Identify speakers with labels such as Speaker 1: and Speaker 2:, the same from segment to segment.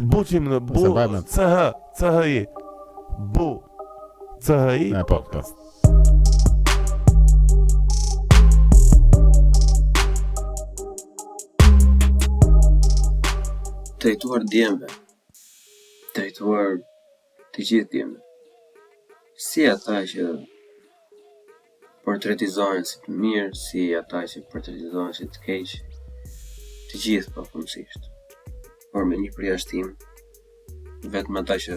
Speaker 1: Buqim në bu CHI Bu CHI
Speaker 2: podcast.
Speaker 3: Drejtuar djemve, drejtuar të gjithë djemve, si ata që portretizohen si të mirë, si ata që portretizohen si të keq, të gjithë përpunësisht, por me një përjashtim, vetëm ata që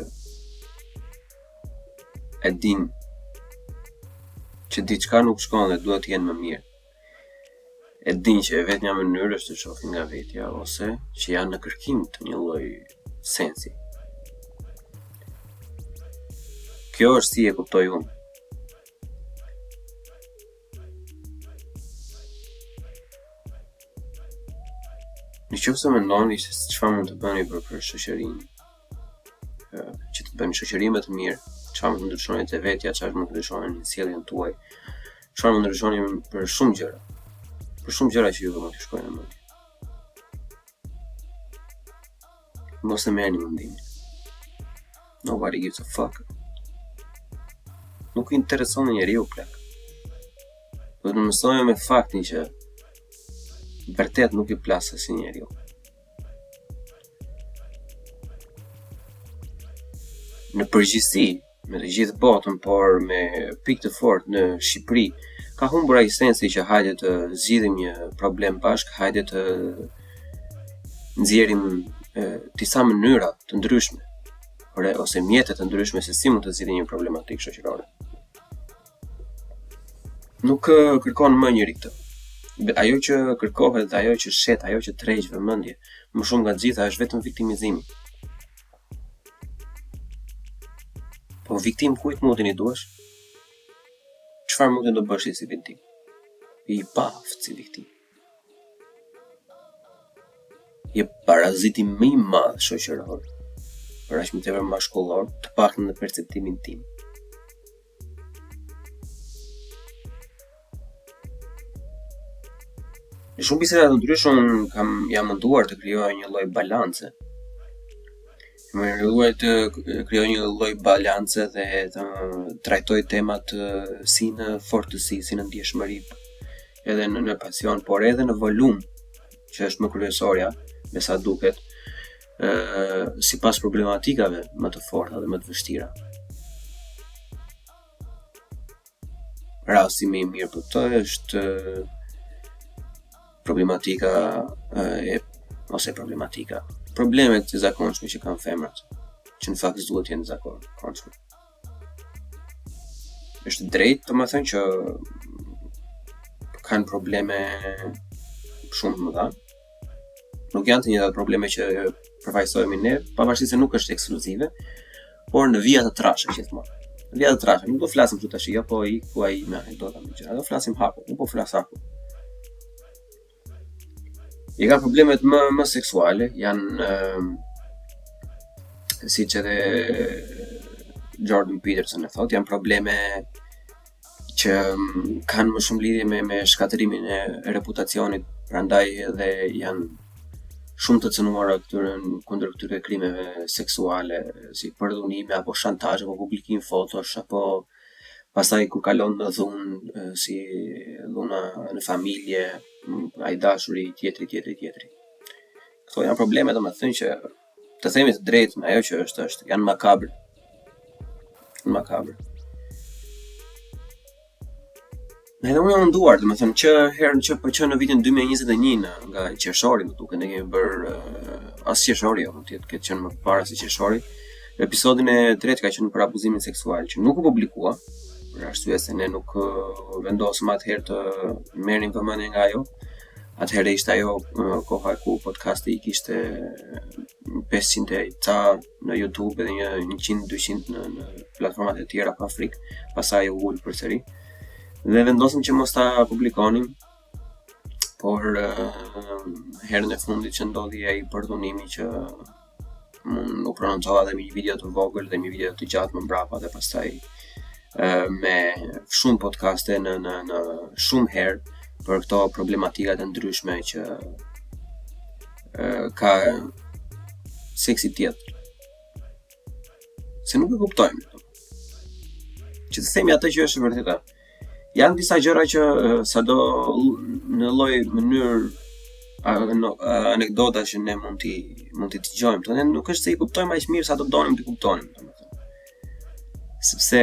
Speaker 3: e din që diçka nuk shkon dhe duhet të jenë më mirë. E din që vetë një mënyrë është të shohin nga vetja ose që janë në kërkim të një lloj sensi. Kjo është si e kuptoj unë. Në qoftë se mendoni se çfarë mund të bëni për shoqërinë, që të bëni shoqëri më të mirë, çfarë mund të ndryshoni te vetja, çfarë mund të ndryshoni në sjelljen tuaj, çfarë mund të ndryshoni për shumë gjëra. Për shumë gjëra që ju do të shkojnë në mendje. Mos e merrni mendimin. Nobody gives a fuck. Nuk i intereson njeriu plak. Do të mësojmë me faktin që vërtet nuk i plas asnjë njeriu. Në përgjithësi, me të gjithë botën, por me pikë të fortë në Shqipëri, ka humbur ai sensi që hajde të zgjidhim një problem bashk, hajde të nxjerrim disa mënyra të ndryshme, ose mjete të ndryshme se si mund të zgjidhim një problematikë shoqërore. Nuk kërkon më njëri këtë. Ajo që kërkohet dhe ajo që shet, ajo që tërheq vëmendje, më shumë nga gjitha është vetëm viktimizimi. Po viktim kujt mundeni duash? Çfarë mund të bësh si viktim? I baft si viktim. Je paraziti më i madh shoqëror, por as më tepër mashkullor, të paktën në perceptimin tim. Në shumë biseda të ndryshme jam menduar të krijoj një lloj balance. Më menduar të krijoj një lloj balance dhe të trajtoj temat si në fortësi, si në ndjeshmëri, edhe në pasion, por edhe në volum, që është më kryesorja, me sa duket, sipas problematikave më të forta dhe më të vështira. Rasti më i mirë për këtë është problemet të zakonshme që kanë femrat, që në fakt duhet të jenë zakonshme. Është drejt, domethënë që kanë probleme shumë të mëdha. Nuk janë të njëjtat probleme që përfaqësohemi ne, pavarësisht se nuk është ekskluzive, por në vija të trasha gjithmonë. Në vija të trasha, nuk do flasim këtu tash, jo po ai me anekdota me gjëra, do flasim hapur, nuk po flas hapur. I ka problemet më seksuale, janë siç edhe Jordan Peterson e thot, janë probleme që kanë më shumë lidhje me shkatërimin e reputacionit, prandaj edhe janë shumë të cënuara kundër këtyre krimeve seksuale, si përdhunime apo shantazh apo publikim fotosh apo pastaj kur kalon në dhunë, si dhuna në familje, ai dashuri tjetri. Këto janë probleme, domethënë që të themi të drejtë, ajo që është janë makabre. Edhe unë jam menduar, domethënë që herën që në vitin 2021 nga qershori, më duket ne kemi bërë as qershori, mund të ketë qenë më parë se qershori. Episodin e tretë ka qenë për abuzimin seksual, që nuk u publikua, për arsye se ne nuk vendosëm atëherë të merrnim vëmendje nga ajo. Atëherë ishte ajo koha ku podcasti i kishte 500 ca në YouTube dhe 100-200 në platformat e tjera pa frikë, pastaj u ul përsëri. Dhe vendosëm që mos ta publikonim, por herën e fundit që ndodhi ai përdhunimi që u prononcova dhe një video të vogël dhe një video të gjatë më mbrapa dhe pastaj me shumë podcaste në shumë herë për këto problematikat e ndryshme që ka seksi tjetër. Se nuk e kuptojmë. Që të themi atë që është e vërteta. Janë disa gjëra që sado në lloj mënyrë anekdota që ne mund t'i dëgjojmë, tonë nuk është se i kuptojmë aq mirë sa do donim t'i kuptonim, domethënë. Sepse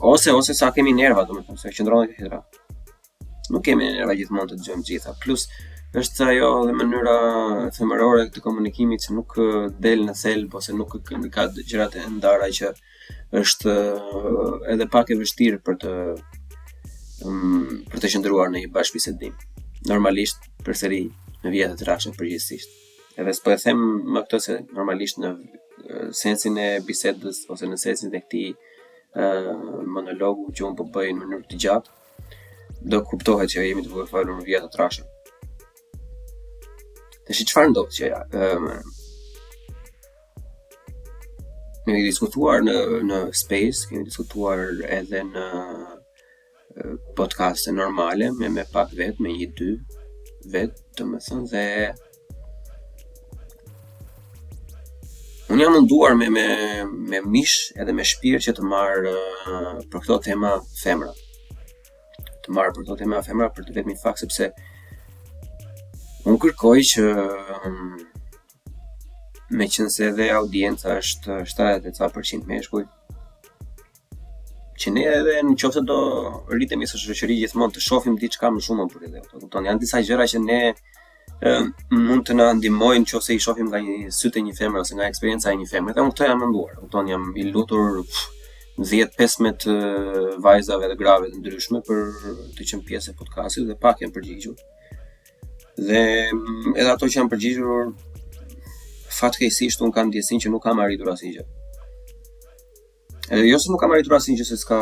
Speaker 3: ose sa kemi nerva, domethënë, se qëndron tek hidra. Nuk kemi nerva gjithmonë të dëgjojmë gjitha. Plus është ajo dhe mënyra themërore të komunikimit që nuk del në thelb ose nuk ka gjërat e ndara që është edhe pak e vështirë për të qëndruar në një bashkëbisedim. Normalisht përsëri në vjet të trashë përgjithsisht. Edhe s'po e them më këtë se normalisht në sensin e bisedës ose në sensin e këtij monologu që unë po bëj në mënyrë të gjatë, do kuptohet që jemi të folur në vjet të trashë. Tash çfarë ndodh që ne kemi diskutuar në Space, kemi diskutuar edhe në podcaste normale, me pak vet, me 1-2 vet, domethënë, dhe unë jam munduar me mish edhe me shpirt që të marr për këto tema femra. Të marr për këto tema femra për të vetëm fakt sepse unë kërkoj që me qënë se edhe audienca është 70% meshkuj, që ne edhe në qoftë do rritemi së shoqëri gjithmonë të shohim diçka më shumë për edhe. Kupton, janë disa gjëra që ne mund të na ndihmojnë nëse i shohim nga një sytë e një femre ose nga eksperienca e një femre. Dhe unë këtë jam menduar. Kupton, jam i lutur 10-15 vajzave dhe grave të ndryshme për të qenë pjesë e podcastit dhe pak janë përgjigjur. Dhe edhe ato që janë përgjigjur fatkeqësisht unë kam ndjesinë që nuk kam arritur asnjë gjë. Jo se nuk kam arritur asnjë gjë se s'ka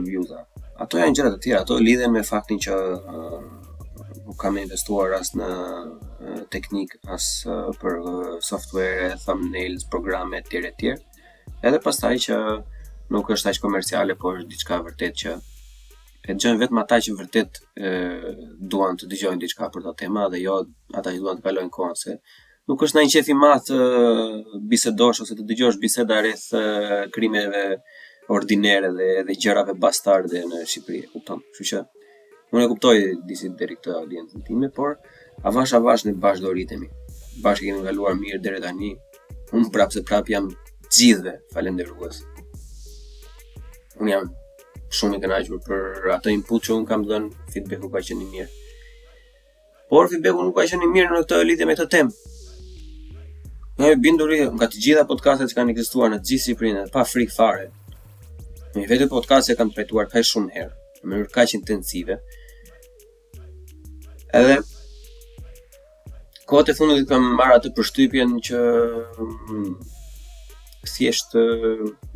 Speaker 3: vjuza. Ato janë gjëra të tjera, ato lidhen me faktin që nuk kam investuar as në teknik, as për software, thumbnails, programe etj. Edhe pastaj që nuk është aq komerciale, por është diçka vërtet që e dëgjojnë vetëm ata që vërtet duan të dëgjojnë diçka për ta tema dhe jo ata që duan të kalojnë kohën, se nuk është ndonjë qef i madh bisedosh ose të dëgjosh biseda rreth krimeve ordinere dhe gjërave bastarde në Shqipëri, kupton? Kështu që unë e kuptoj disi deri këtë audiencën time, por avash ne bashkë do rritemi. Bashkë kemi kaluar mirë deri tani. Unë prap jam gjithëve falendërues. Unë jam shumë i kënaqur për atë input që unë kam dhënë, feedbacku ka qenë i mirë. Por feedbacku nuk ka qenë i mirë në këtë lidhje me këtë temë. Nga e binduri nga të gjitha podcastet që kanë ekzistuar në gjithë Shqipërinë, pa frikë fare. Në vetë podcastet kam trajtuar kaq shumë herë, në mënyrë kaq intensive. Edhe kohët e fundit kam marrë atë përshtypjen që thjesht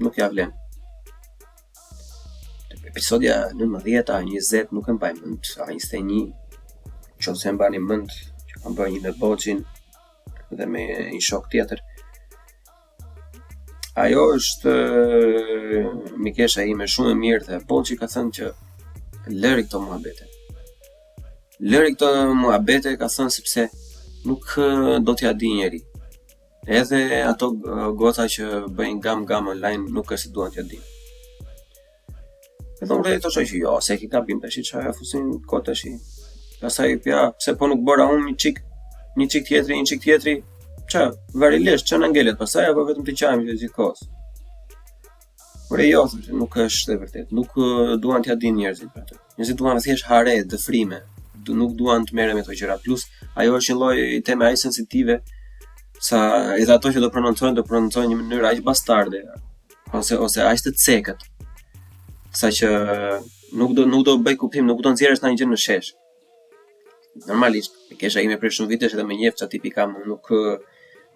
Speaker 3: nuk ja vlen. Episodia 19, 20 nuk e mbaj mend, 21, nëse e mbani mend që kam bërë një me Boxhin dhe me një shok tjetër. Ajo është mikesha ime shumë e mirë dhe Boxhi ka thënë që lëri këto muhabete. Lëri këto muhabete ka thënë sepse nuk do t'ja di njeri. Edhe ato goca që bëjnë gam online nuk është se duan t'ja di. Edhe unë rejtë të që jo, se ki gabim të shi që aja fusin kote shi. Pasaj pja, pse po nuk bëra unë një qik tjetri, që varilisht që në ngellet pasaj, apo vetëm të qajmë që gjithë kohës. Ure jo, nuk është e vërtet, nuk duan t'ja din njerëzit për atë. Njerëzit duan thjesht hare, dëfrime, nuk duan të mere me të gjëra. Plus, ajo është një lloj teme aq sensitive, sa edhe ato që do prononcojnë një mënyrë aq bastarde, ose aq të cekët, sa që nuk do bëj kuptim, nuk do nxjerrësh ndonjë gjë në shesh. Normalisht, kesha ime për shumë vitesh edhe me njeh çati pikam, nuk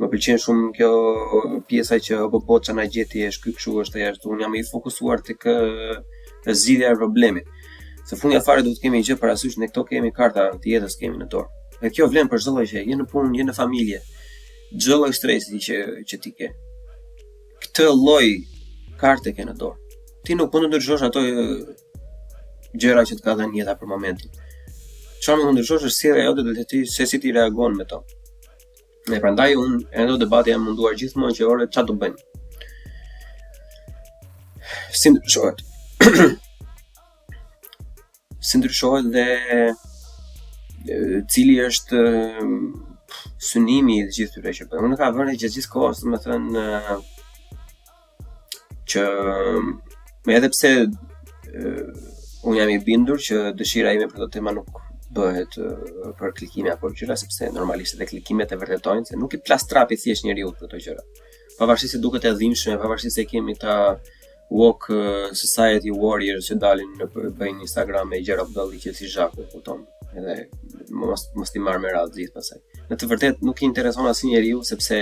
Speaker 3: më pëlqen shumë kjo pjesa që po çana gjeti është ky kështu është jashtë. Unë jam i fokusuar tek zgjidhja e problemit. Se fundja fare duhet kemi gjë parasysh, ne këto kemi karta të jetës kemi në dorë. Dhe kjo vlen për çdo lloj që je në punë, je në familje. Çdo lloj stresi që ti ke. Këtë lloj karte ke në dorë. Ti nuk mund të ndryshosh ato gjëra që të ka dhënë jeta për momentin. Çfarë mund të ndryshosh është sjellja jote dhe ti se si ti reagon me to. E prandaj unë e ndo debati jam munduar gjithmonë që ore çfarë do bëjmë. Si ndryshohet? Si ndryshohet dhe cili është synimi i gjithë këtyre që bëjmë. Unë ka vënë gjatë gjithë kohës, domethënë që edhe pse unë jam i bindur që dëshira ime për këtë tema nuk bëhet për klikime apo gjëra, sepse normalisht edhe klikimet e vërtetojnë se nuk i plas trapi thjesht njeriu për këto gjëra. Pavarësisht se duket e dhimbshme, pavarësisht se kemi ta woke society warriors që dalin bëjnë Instagram me gjëra vdolli që si zhaku, kupton? Edhe mos ti marr me radhë gjithë pasaj. Në të vërtetë nuk i intereson asnjë njeriu sepse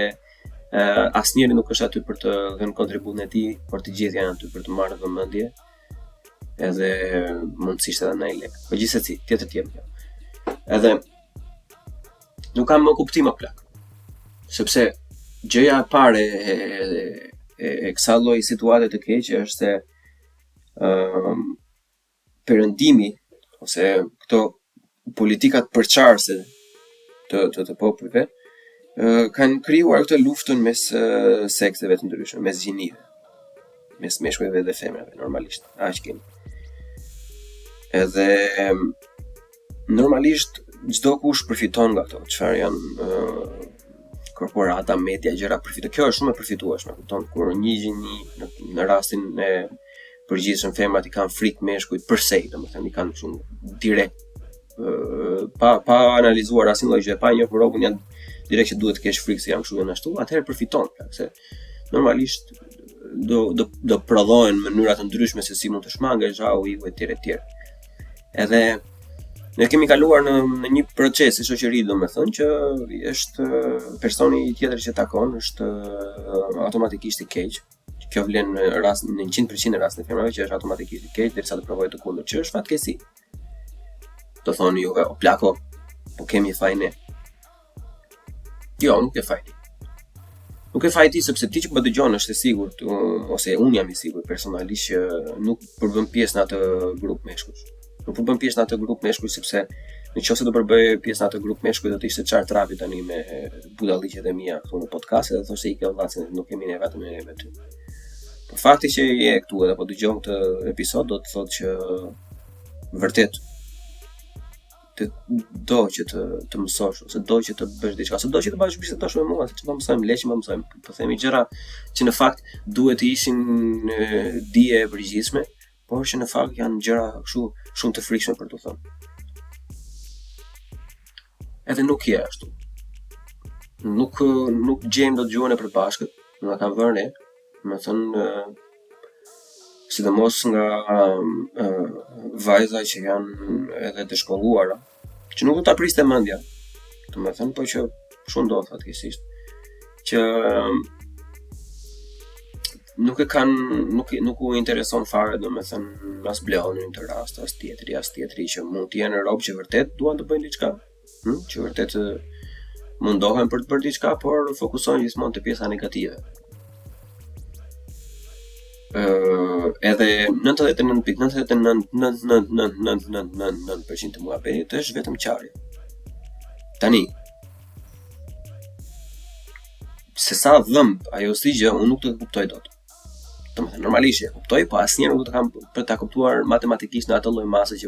Speaker 3: asnjëri nuk është aty për të dhënë kontributin e tij, por të gjithë janë aty për të marrë vëmendje edhe mundësisht edhe ndaj lek. Po gjithsesi, tjetër kjo. Edhe nuk kam më kuptim o plak. Sepse gjëja e parë e kësaj lloji situate të keqe është se perëndimi ose këto politikat përçarëse të popujve kanë krijuar këtë luftën mes sekseve të ndryshme, mes gjinive, mes meshkujve dhe femrave, normalisht. Aq kemi. Edhe normalisht çdo kush përfiton nga ato, çfarë janë korporata, media, gjëra përfitojnë. Kjo është shumë e përfitueshme, kupton? Kur një gjini në rastin e përgjithshëm femrat i kanë frikë meshkujt përsej, domethënë i kanë shumë direkt pa analizuar asnjë lloj gjë, pa njohur rrogën, janë direkt që duhet të kesh frikë se jam kështu janë ashtu, atëherë përfiton, se normalisht do prodhohen mënyra të ndryshme se si mund të shmangë zhau i etj. Edhe ne kemi kaluar në një proces si shoqëri, domethënë që është personi tjetër që takon është automatikisht i keq. Kjo vlen në 100% e rastet e femrave që është automatikisht i keq derisa të provojë të kundërt, që është fatkeqësi. Do thoni ju, o plako, po kemi faj ne. Jo, nuk e faj ti. Nuk e faj ti sepse ti që po dëgjon është e sigurt, ose unë jam i sigurt personalisht që nuk përbën pjesë në atë grup meshkush. Nuk përbën pjesë në atë grup meshkuj sepse nëse do përbëj pjesë në atë grup meshkuj do të ishte çart trapi tani me budalliqet e mia këtu në podcast dhe thoshte i ke vllazën nuk kemi ne vetëm ne me ty. Por fakti që je këtu edhe po dëgjon këtë episod do të thotë që vërtet do që të mësosh ose do që të bësh diçka, ose do që të bash bisetosh me mua, se po mësojmë leç, po mësojmë, po themi gjëra që në fakt duhet të ishin dije e përgjithshme, por që në fakt janë gjëra kështu shumë të frikshme për të thënë. Edhe nuk je ashtu. Nuk gjejmë dot gjuhën e përbashkët, na ka vënë re, më thënë sidomos nga vajza që janë edhe të shkolluara, që nuk do ta priste mendja, domethënë, po që shumë ndodh fatkeqësisht, që nuk u intereson fare, domethënë, as bleoni në të rast, as tjetri që mund të jenë rob që vërtet duan të bëjnë diçka, që vërtet mundohen për të bërë diçka, por fokusohen gjithmonë te pjesa negative. Edhe 99.999999% të muhabetit është vetëm qarje. Tani, se sa dhëmb ajo si gjë, unë nuk të kuptoj dot. Domethënë normalisht e kuptoj, po asnjëherë nuk do të kam për ta kuptuar matematikisht në atë lloj mase që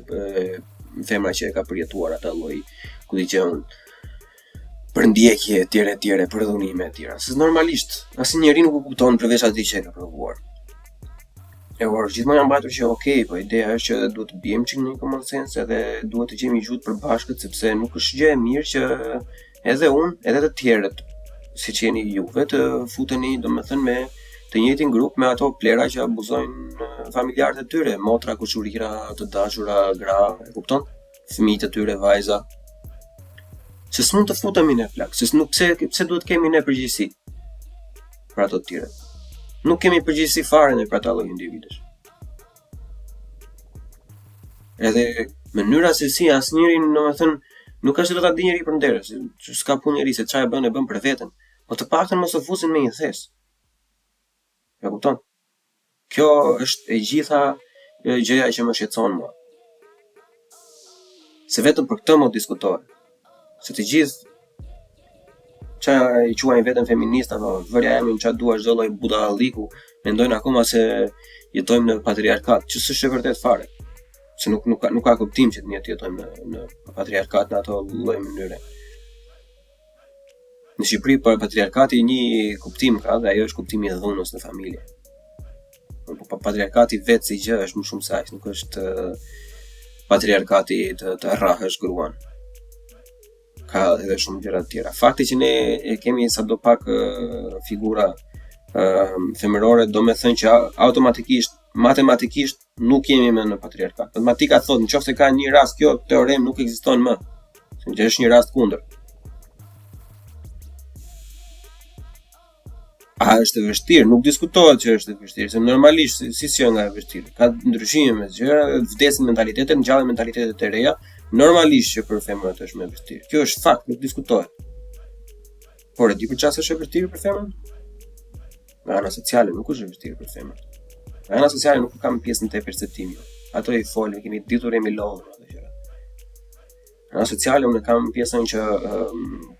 Speaker 3: femra që e ka përjetuar atë lloj, ku diqen për ndjekje etj, për dhunime etj. Se normalisht asnjë njeri nuk u kupton përveç atij që e ka provuar. E gjithmonë jam mbajtur që okay, po ideja është që duhet të bijmë çik në common sense edhe duhet të gjejmë gjuhë përbashkët sepse nuk është gjë e mirë që edhe unë, edhe të tjerët, siç jeni juve, të futeni domethënë me të njëjtin grup me ato plera që abuzojnë familjarët e tyre, motra, kushurira, të dashura, gra, e kupton? Fëmijët e tyre, vajza. Se s'mund të futemi ne plak, se nuk pse duhet kemi ne përgjegjësi për ato të tjerë. Nuk kemi përgjegjësi fare në për ata lloj individësh. Edhe mënyra se si asnjëri, domethënë, nuk është vetë ta di njëri për nderë, se s'ka punë njëri se çfarë bën e bën për veten, po të paktën mos të fusin me një thes. E kupton? Kjo është e gjitha gjëja që më shqetëson mua. Se vetëm për këtë mo diskutohet. Se të gjithë qa i quajnë veten feminista, vërja jemi në qa dua çdo lloj budalliku, mendojnë akoma se jetojmë në patriarkat, që s'është e vërtet fare. Se nuk ka kuptim që ne jetojmë në patriarkat në ato lloj mënyre. Në Shqipëri për patriarkati një kuptim ka dhe ajo është kuptimi i dhunës në familje. Po patriarkati vetë si gjë është më shumë se aq, nuk është patriarkati të rrahësh gruan. Ka edhe shumë gjëra të tjera. Fakti që ne kemi sadopak figura femërore do me thënë që automatikisht, matematikisht nuk jemi më në patriarkat. Matematika thotë nëse ka një rast kjo teorem nuk ekziston më. Që është një rast kundër. A është e vështirë? Nuk diskutohet që është e vështirë, se normalisht si nga e vështirë. Ka ndryshime me gjëra, vdesin mentalitetet, ngjallen mentalitetet e reja, normalisht që për femrat është më e vështirë. Kjo është fakt, nuk diskutohet. Por e di për çfarë është e vështirë për femrat? Nga ana sociale nuk është e vështirë për femrat. Nga ana sociale nuk kam pjesën te perceptimi. Ato i folën, kemi ditur jemi lodhur ato gjëra. Nga ana sociale unë kam pjesën që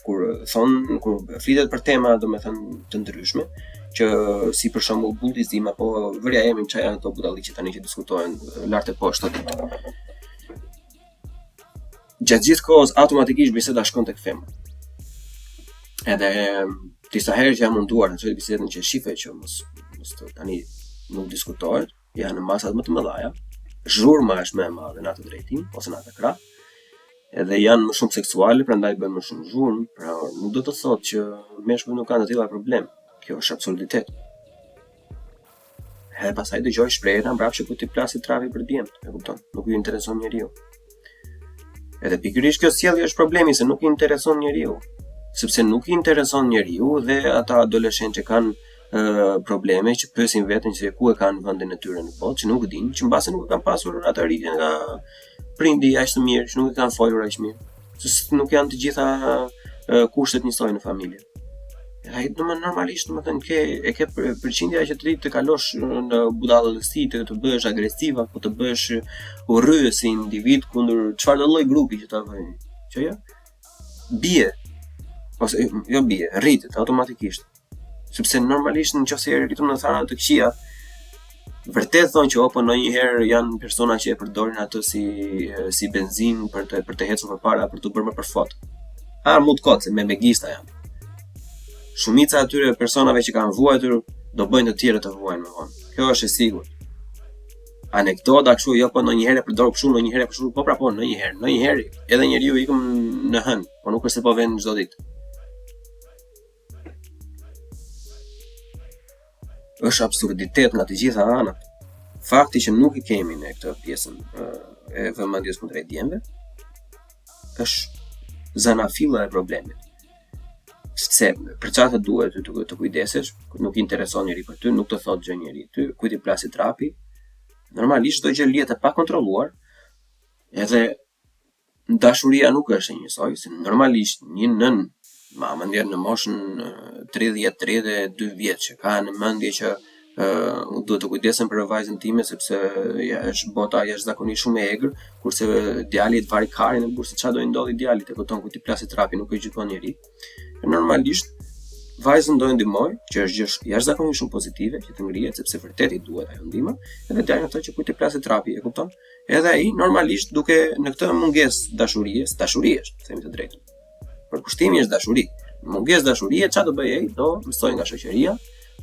Speaker 3: kur flitet për tema domethënë të ndryshme, që si për shembull buddhizëm apo vërja jemi çaj ato budalliqe që tani që diskutohen lart e poshtë aty. Gjatë gjithë kohës automatikisht biseda shkon tek femrat. Edhe disa herë që jam munduar në çdo bisedë që shife që mos tani nuk diskutohet, janë në masat më të mëdha. Zhurma është më e madhe në atë drejtim ose në atë krah. Edhe janë më shumë seksuale, prandaj bëjnë më shumë zhurmë, pra nuk do të thotë që meshkujt nuk kanë të tilla problem. Kjo është absurditet. Edhe pastaj dëgjoj shprehjen mbrapsht që ku ti plasi trafi për djemt, e kupton? Nuk i intereson njeriu. Edhe pikërisht kjo sjellje është problemi se nuk i intereson njeriu. Sepse nuk i intereson njeriu dhe ata adoleshentë që kanë probleme që pyesin veten se ku e kanë vendin e tyre në botë, që nuk dinë, që mbase nuk e kanë pasur atë rritje nga prindi aq të mirë, që nuk e kanë folur aq mirë, se nuk janë të gjitha kushtet njësoj në familje. Ai normalisht ke përqindja që të kalosh në budallësi, të bëhesh agresiv apo të bëhesh urrye si individ kundër çfarëdo lloj grupi që ta vënë. Që jo? Bie. Ose jo bie, rritet automatikisht. Sepse normalisht nëse rritum në thana të këqija, vërtet thonë që po ndonjëherë janë persona që e përdorin atë si benzinë për të ecur përpara, për të bërë më për fot. Mund të kote me gista janë. Shumica atyre personave që kanë vuajtur do bëjnë të tjerë të vuajnë më vonë. Kjo është e sigurt. Anekdota kështu jo po ndonjëherë përdor kështu, ndonjëherë kështu, po pra po ndonjëherë edhe njeriu ikëm në hën, po nuk është se po vjen çdo ditë. Është absurditet nga të gjitha anët. Fakti që nuk i kemi në këtë pjesën e vëmendjes kundër djemve është zanafilla e problemit. Se për çfarë duhet të kujdesesh, nuk i intereson njëri për ty, nuk të thotë gjë njëri ty, kujt i plasi trapi. Normalisht çdo gjë lihet e pakontrolluar. Edhe dashuria nuk është e njësoj, se normalisht një nën mama ndjer në moshën 30-32 vjeç që ka në mendje që duhet të kujdesen për vajzën time sepse është bota jashtëzakonisht shumë e egër, kurse djali të vari karin e burse çfarë do i ndodhi djalit e kupton ku ti plasi trapi nuk e gjykon njeri. Normalisht vajzën do e ndihmoj, që është gjë jashtëzakonisht shumë pozitive, që të ngrihet sepse vërtet i duhet ajo ndihmë, edhe djalin thotë që ku ti plasi trapi, e kupton? Edhe ai normalisht duke në këtë mungesë dashurie është, themi të drejtën. Për kushtimi është dashuri. Mungesë dashurie, çfarë do bëj ai? Do mësoj nga shoqëria,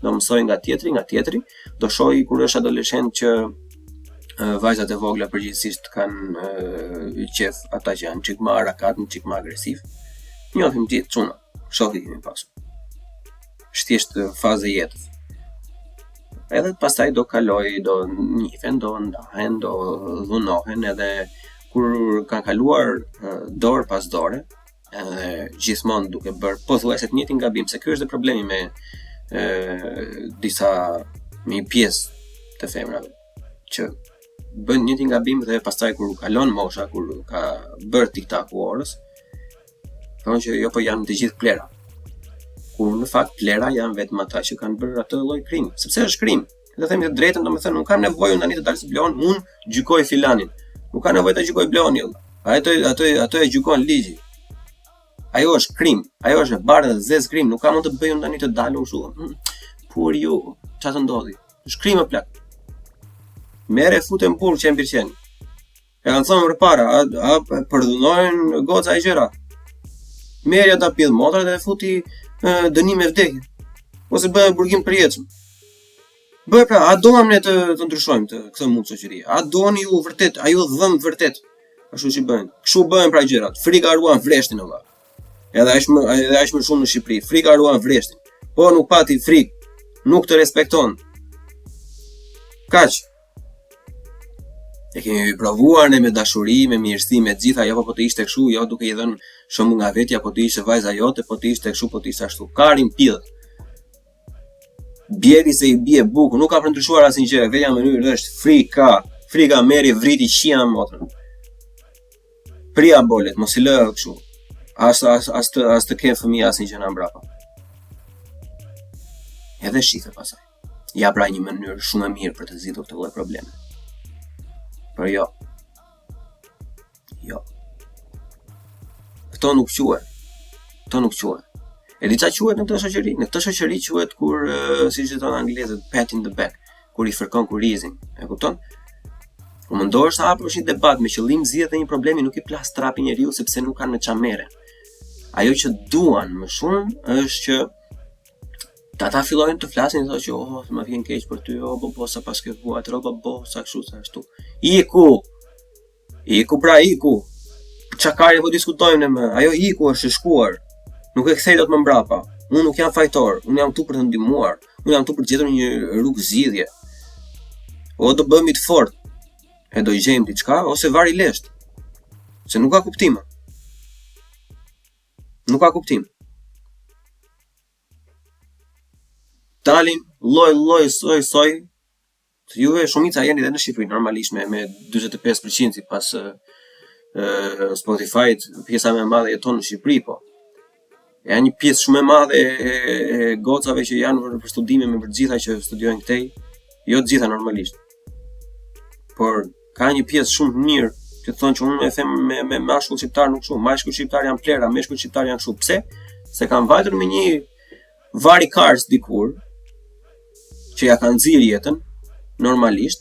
Speaker 3: do mësoj nga tjetri, do shohë kur është adoleshent që vajzat e vogla përgjithsisht kanë qef ata që janë çik më arakat, çik më agresiv. Njohim gjithë çuna, shohim kemi pasur. Thjesht fazë e jetës. Edhe pastaj do kaloj, do njihen, do ndahen, do dhunohen edhe kur kanë kaluar dorë pas dore, edhe gjithmonë duke bërë pothuajse të njëjtin gabim, se ky është dhe problemi me një pjesë të femrave që bën një njëjtin gabim dhe pastaj kur kalon mosha, kur ka bërë tiktaku orës, thonë që jo po janë të gjithë plera. Kur në fakt plera janë vetëm ata që kanë bërë atë lloj krimi, sepse është krim. Le të themi të drejtën, domethënë nuk kam nevojë tani të dalë si blon, unë gjykoj filanin. Nuk ka nevojë ta gjykoj blonin. Ato e gjykon ligji. Ajo është krim, ajo është e bardhë dhe zez krim, nuk ka mund të bëj unë tani të dalë kështu. Por ju, çfarë të ndodhi? Është krim e plak. Merre futen burg që e mbirqen. E kanë thënë përpara, a përdhunojnë goca e gjëra. Merri ata pidh motrat dhe futi dënim e vdekje. Ose bëhen burgim përjetshëm. Bëj pra, a doam ne të ndryshojmë këtë mund shoqëri? A doni ju vërtet, a ju dhëm vërtet? Ashtu që bëhen. Kështu bëhen pra gjërat. Frika ruan vreshtin valla. Edhe aq më shumë në Shqipëri. Frika ruan vreshtin. Po nuk pati frikë, nuk të respekton. Kaq. E kemi provuar ne me dashuri, me mirësi, me gjitha, jo po të ishte kështu, jo duke i dhënë shembull nga vetja, po të ishte vajza jote, po të ishte kështu, po të ishte ashtu. Karin pidh. Bjeri se i bie buku, nuk ka për ndryshuar asnjë gjë, vetja mënyrë është frika. Frika merri vriti qia motrën. Pria bolet, mos i lë kështu. As të kenë fëmijë asnjë gjë nga mbrapa. Edhe shife pasaj. Ja pra një mënyrë shumë e mirë për të zgjidhur këtë lloj probleme. Por jo. Këto nuk quhet. E di çfarë quhet në këtë shoqëri? Në këtë shoqëri quhet kur, siç e thonë anglezët, pat in the back, kur i fërkon kurizin. E kupton? U mundohesh të hapësh një debat me qëllim zgjidhje të një problemi, nuk i plas trapi njeriu sepse nuk kanë me çfarë merren. Ajo që duan më shumë është që ata fillojnë të flasin thonë që më vjen keq për ty, po sa pas ke vuajtur, sa kështu sa ashtu. Iku pra iku. Çakari po diskutojmë ne më. Ajo iku është e shkuar. Nuk e kthej dot më mbrapa. Unë nuk jam fajtor, unë jam këtu për të ndihmuar. Unë jam këtu për të gjetur një rrugë zgjidhje. O do bëhemi të fortë. E do i gjejmë diçka ose vari lesht. Se nuk ka kuptim. Nuk ka kuptim. Dalin lloj soj. Juve shumica jeni edhe në Shqipëri normalisht me 45% sipas Spotify-t, pjesa më e madhe jeton në Shqipëri, po. Janë një pjesë shumë e madhe e gocave që janë për studime me për gjitha që studiojnë këtej, jo të gjitha normalisht. Por ka një pjesë shumë të mirë që thonë që unë e them me mashkull shqiptar nuk shumë, mashkull shqiptar janë plera, meshkull shqiptar janë kështu. Pse? Se kanë vajtur me një vari kars dikur që ja kanë nxirr jetën normalisht,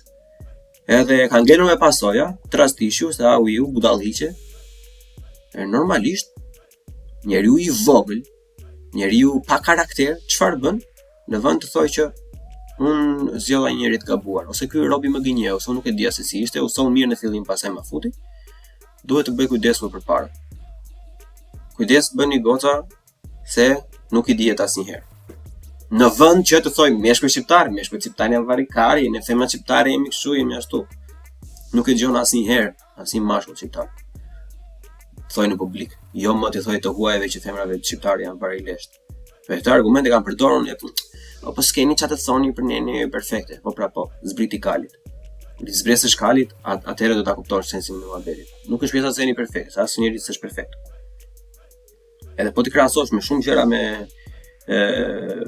Speaker 3: edhe kanë ngelur me pasoja, trastishu, se u budalliqe. E normalisht njeriu i vogël, njeriu pa karakter, çfarë bën? Në vend të thojë që unë zgjodha një njerëz të gabuar, ose ky robi më gënjeu, ose unë nuk e dija se si ishte, ose unë mirë në fillim pastaj më futi, duhet të bëj kujdes më përpara. Kujdes bëni goca se nuk i dihet asnjëherë. Në vend që të thojë meshkull shqiptar janë varikari, ne femrat shqiptare jemi kështu, jemi ashtu. Nuk e dëgjon asnjëherë asnjë mashkull shqiptar. Thojë në publik, jo më të thojë të huajve që femrave shqiptare janë varilesht. Këto argumente kanë përdorur po s'keni çfarë të thoni për ne perfekte. Po pra po, zbriti kalit. Kur zbresësh kalit, atëherë do ta kuptosh sensin e muhabetit. Nuk është pjesa se jeni perfekt, asnjëri s'është perfekt. Edhe po ti krahasosh me shumë gjëra me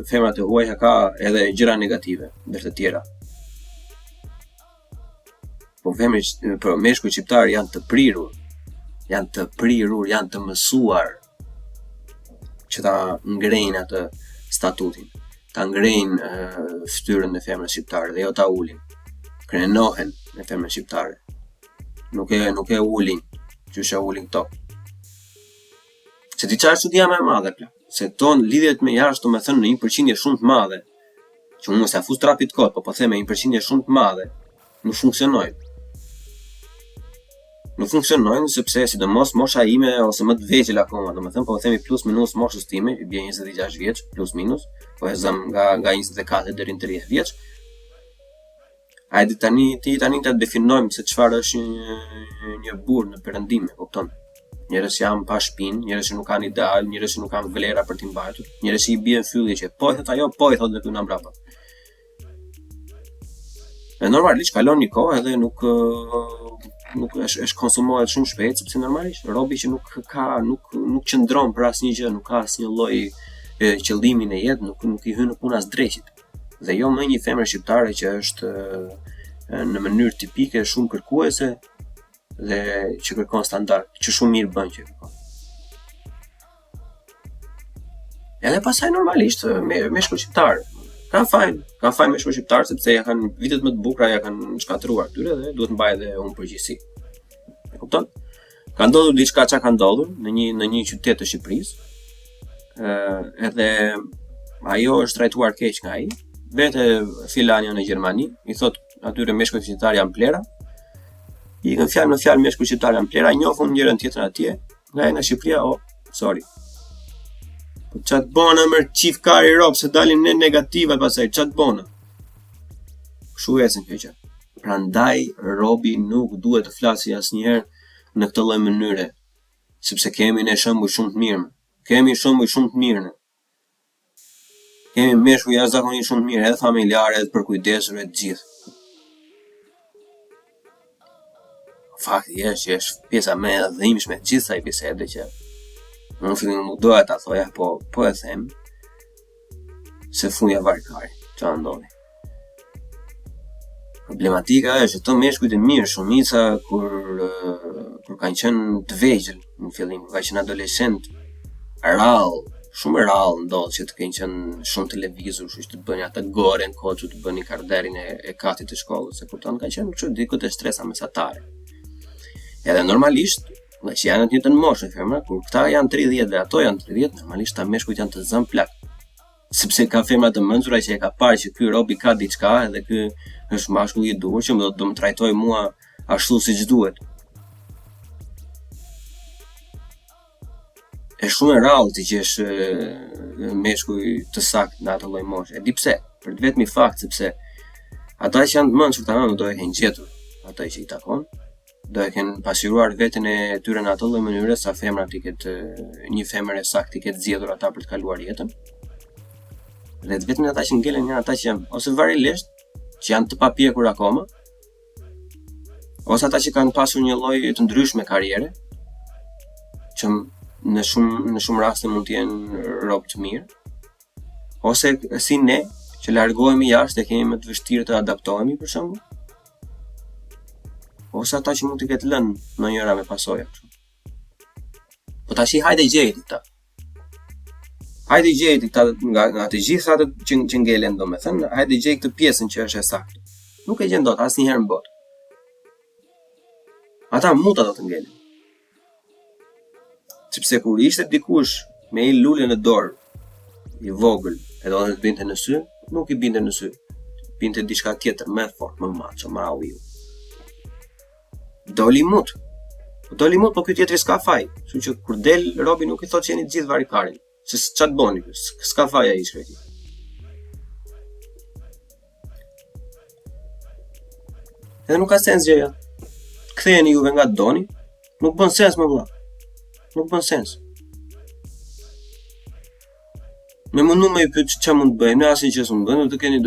Speaker 3: femrat e huaja ka edhe gjëra negative ndër të tjera. Po meshkujt shqiptar janë të prirur, janë të mësuar që ta ngrejnë atë statutin, ta ngrejnë fytyrën e femrës shqiptare dhe jo ta ulin. Krenohen me femrën shqiptare. Nuk e ulin, qysh e ulin këto. Se ti çfarë studia më e madhe plak? Se ton lidhjet me jashtë, do të thënë në 1% shumë të madhe, që unë mos ja fus trapit kot, po them me 1% shumë të madhe, nuk funksionojnë. Nuk funksionojnë sepse sidomos mosha ime ose më të vegjël akoma, do të thënë po themi plus minus moshës time, i bie 26 vjeç plus minus, po e zëm nga 24 deri në 30 vjeç. Hajde ti tani ta definojmë se çfarë është një burr në perëndim, e kupton? Njerëz që janë pa shpinë, njerëz që nuk kanë ideal, njerëz që nuk kanë vlera për t'i mbajtur, njerëz që i bien fylli që po i thot ajo, po i thot vetë nga mbrapa. E normalisht kalon një kohë edhe nuk është konsumohet shumë shpejt, sepse normalisht robi që nuk qëndron për asnjë gjë, nuk ka asnjë lloj qëllimi në jetë, nuk i hyn në punë as dreqit. Dhe jo më një femër shqiptare që është në mënyrë tipike shumë kërkuese dhe që kërkon standard, që shumë mirë bën që kërkon. Edhe pasaj normalisht meshkuj shqiptar. Ka fajin meshkuj shqiptar sepse ja kanë vitet më të bukura, ja kanë shkatruar këtyre dhe duhet mbaj edhe unë përgjegjësi. E kupton? Ka ndodhur diçka çka ka ndodhur në një qytet të Shqipërisë. Edhe ajo është trajtuar keq nga ai. Vete filani në Gjermani, i thot atyre meshkuj shqiptar janë plera. I kanë fjalë në fjalë meshkuj shqiptar janë plera, njohun njërin tjetrën atje. Nga Shqipëria, sorry. Po çat bona më çift kari rob se dalin ne negativa pasaj çat bona. Kshu ecën kjo gjë. Prandaj robi nuk duhet të flasë asnjëherë në këtë lloj mënyre, sepse kemi ne shembuj shumë të mirë. Kemi shumë të mirë. Kemi meshkuj jashtëzakonisht shumë të mirë, edhe familjare, edhe për kujdesur e të gjithë. Fakti është që është pjesa më e dhimbshme e gjithë kësaj bisede që unë fillim nuk doja ta thoja, po e them se funja varkari, çfarë ndodhi. Problematika është që të meshkujt e mirë, shumica kur kanë qenë të vegjël në fillim, kur kanë qenë adoleshent, shumë rrallë ndodh që të kenë qenë shumë televizor, kështu që të bënin atë goren, koçu të bënin karderin e katit të shkollës, se kupton kanë qenë kështu diku të stresa mesatare. Edhe normalisht, dhe që janë të njëjtën moshë femra, kur këta janë 30 dhe ato janë 30, normalisht ta meshkujt janë të zënë plak. Sepse ka femra të mençura që e ka parë që ky robi ka diçka edhe ky është mashkull i duhur që do më trajtoj mua ashtu siç duhet. Është shumë e rrallë të gjesh meshkuj të saktë në atë lloj moshe. E di pse? Për të vetmi fakt sepse ata që janë të mençur tamam do e kenë gjetur ata që i takon. Do e kenë pasqyruar veten e tyre në atë lloj mënyre sa femra ti ketë një femër e saktë i ketë zgjedhur ata për të kaluar jetën. Dhe vetëm ata që ngelen janë ata që janë ose varilisht që janë të papjekur akoma, ose ata që kanë pasur një lloj të ndryshme karriere, që në shumë raste mund të jenë rob të mirë, ose si ne që largohemi jashtë e kemi më të vështirë të adaptohemi për shembull. Ose ata që mund të ketë lënë në njëra me pasoja. Po tash hajde gjejti këta. Hajde gjejti këta nga të gjithë ata që ngelen domethënë, hajde gjej këtë pjesën që është e saktë. Nuk e gjen dot asnjëherë në botë. Ata mund ato të ngelen. Sepse kur ishte dikush me një lule në dorë, i vogël, e do të binte në sy, nuk i binte në sy. Binte diçka tjetër më fort, më macho, më auiu. Doli mut, po ky tjetri s'ka faj. Kështu që kur del robi nuk i thot që jeni të gjithë varikarin. Se ç'a të bëni, s'ka faj ai shkreti. Edhe nuk ka sens gjëja. Ktheheni juve nga doni, nuk bën sens më vëlla. Nuk bën sens. Me mundu me i pyet ç'a mund të bëjmë, ne asnjë që s'mund të bëjmë, të keni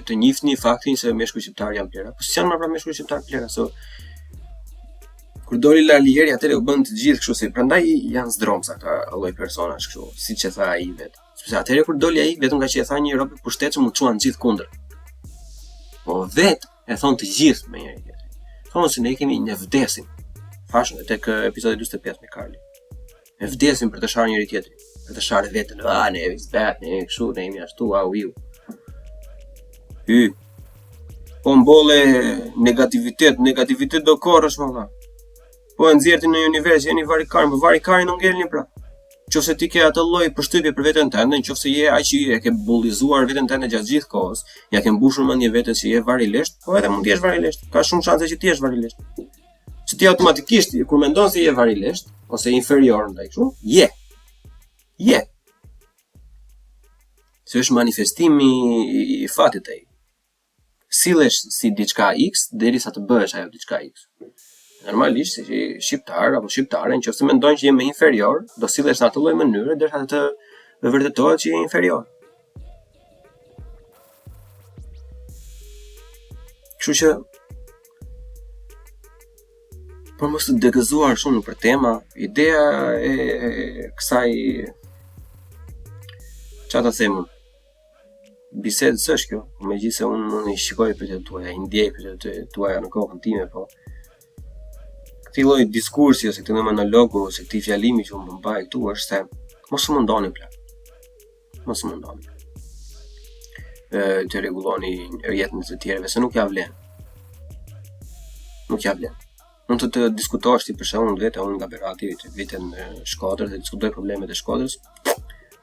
Speaker 3: të njihni faktin se meshkuj shqiptar janë plera. Po s'janë më pra meshkuj shqiptar plera, so kur doli Lalieri atëre u bën të gjithë kështu si, prandaj janë zdromsa këta lloj personash kështu, siç e tha ai vet. Sepse atëre kur doli ai vetëm nga që e tha një rob i pushtetshëm u çuan gjithë kundër. Po vet e thon të gjithë me njëri tjetrin. Thonë se ne kemi ne vdesim. Fashën tek episodi 45 me Karli. Ne vdesim për të sharë njëri tjetrin, për të sharë veten. Ne jemi zbat, ne jemi kështu, ne jemi ashtu, u. Po mbolle negativitet do korrësh më dha. Po e nxjerrti në univers, jeni varikarin, po varikarin nuk ngelni pra. Nëse ti ke atë lloj përshtypje për veten tënde, nëse je aq i e ke bullizuar veten tënde gjatë gjithë kohës, ja ke mbushur mendjen vetes se je varilisht, po edhe mund të jesh varilisht. Ka shumë shanse që ti jesh varilisht. Që ti automatikisht kur mendon se je varilisht ose inferior ndaj kështu, je. Se është manifestimi i fatit ai. Sillesh si diçka X derisa të bëhesh ajo diçka X. Normalisht si shqiptar apo shqiptare nëse mendojnë që je më inferior, do sillesh në atë lloj mënyre derisa të vërtetohet që je inferior. Kështu që për mos të degëzuar shumë për tema, ideja e kësaj çfarë ta them unë, bisedës është kjo, megjithëse unë i shikoj pyetjet tuaja, i ndjej pyetjet tuaja në kokën time, po këtij lloji diskursi ose këtij monologu ose këtij fjalimi që unë mbaj këtu është se Mos u mundoni plak. Mos u mundoni. Të rregulloni jetën e të tjerëve se nuk ja vlen. Nuk ja vlen. Mund të diskutosh ti për shembull vetë unë nga Berati të vitin Shkodrës dhe diskutoj problemet e Shkodrës.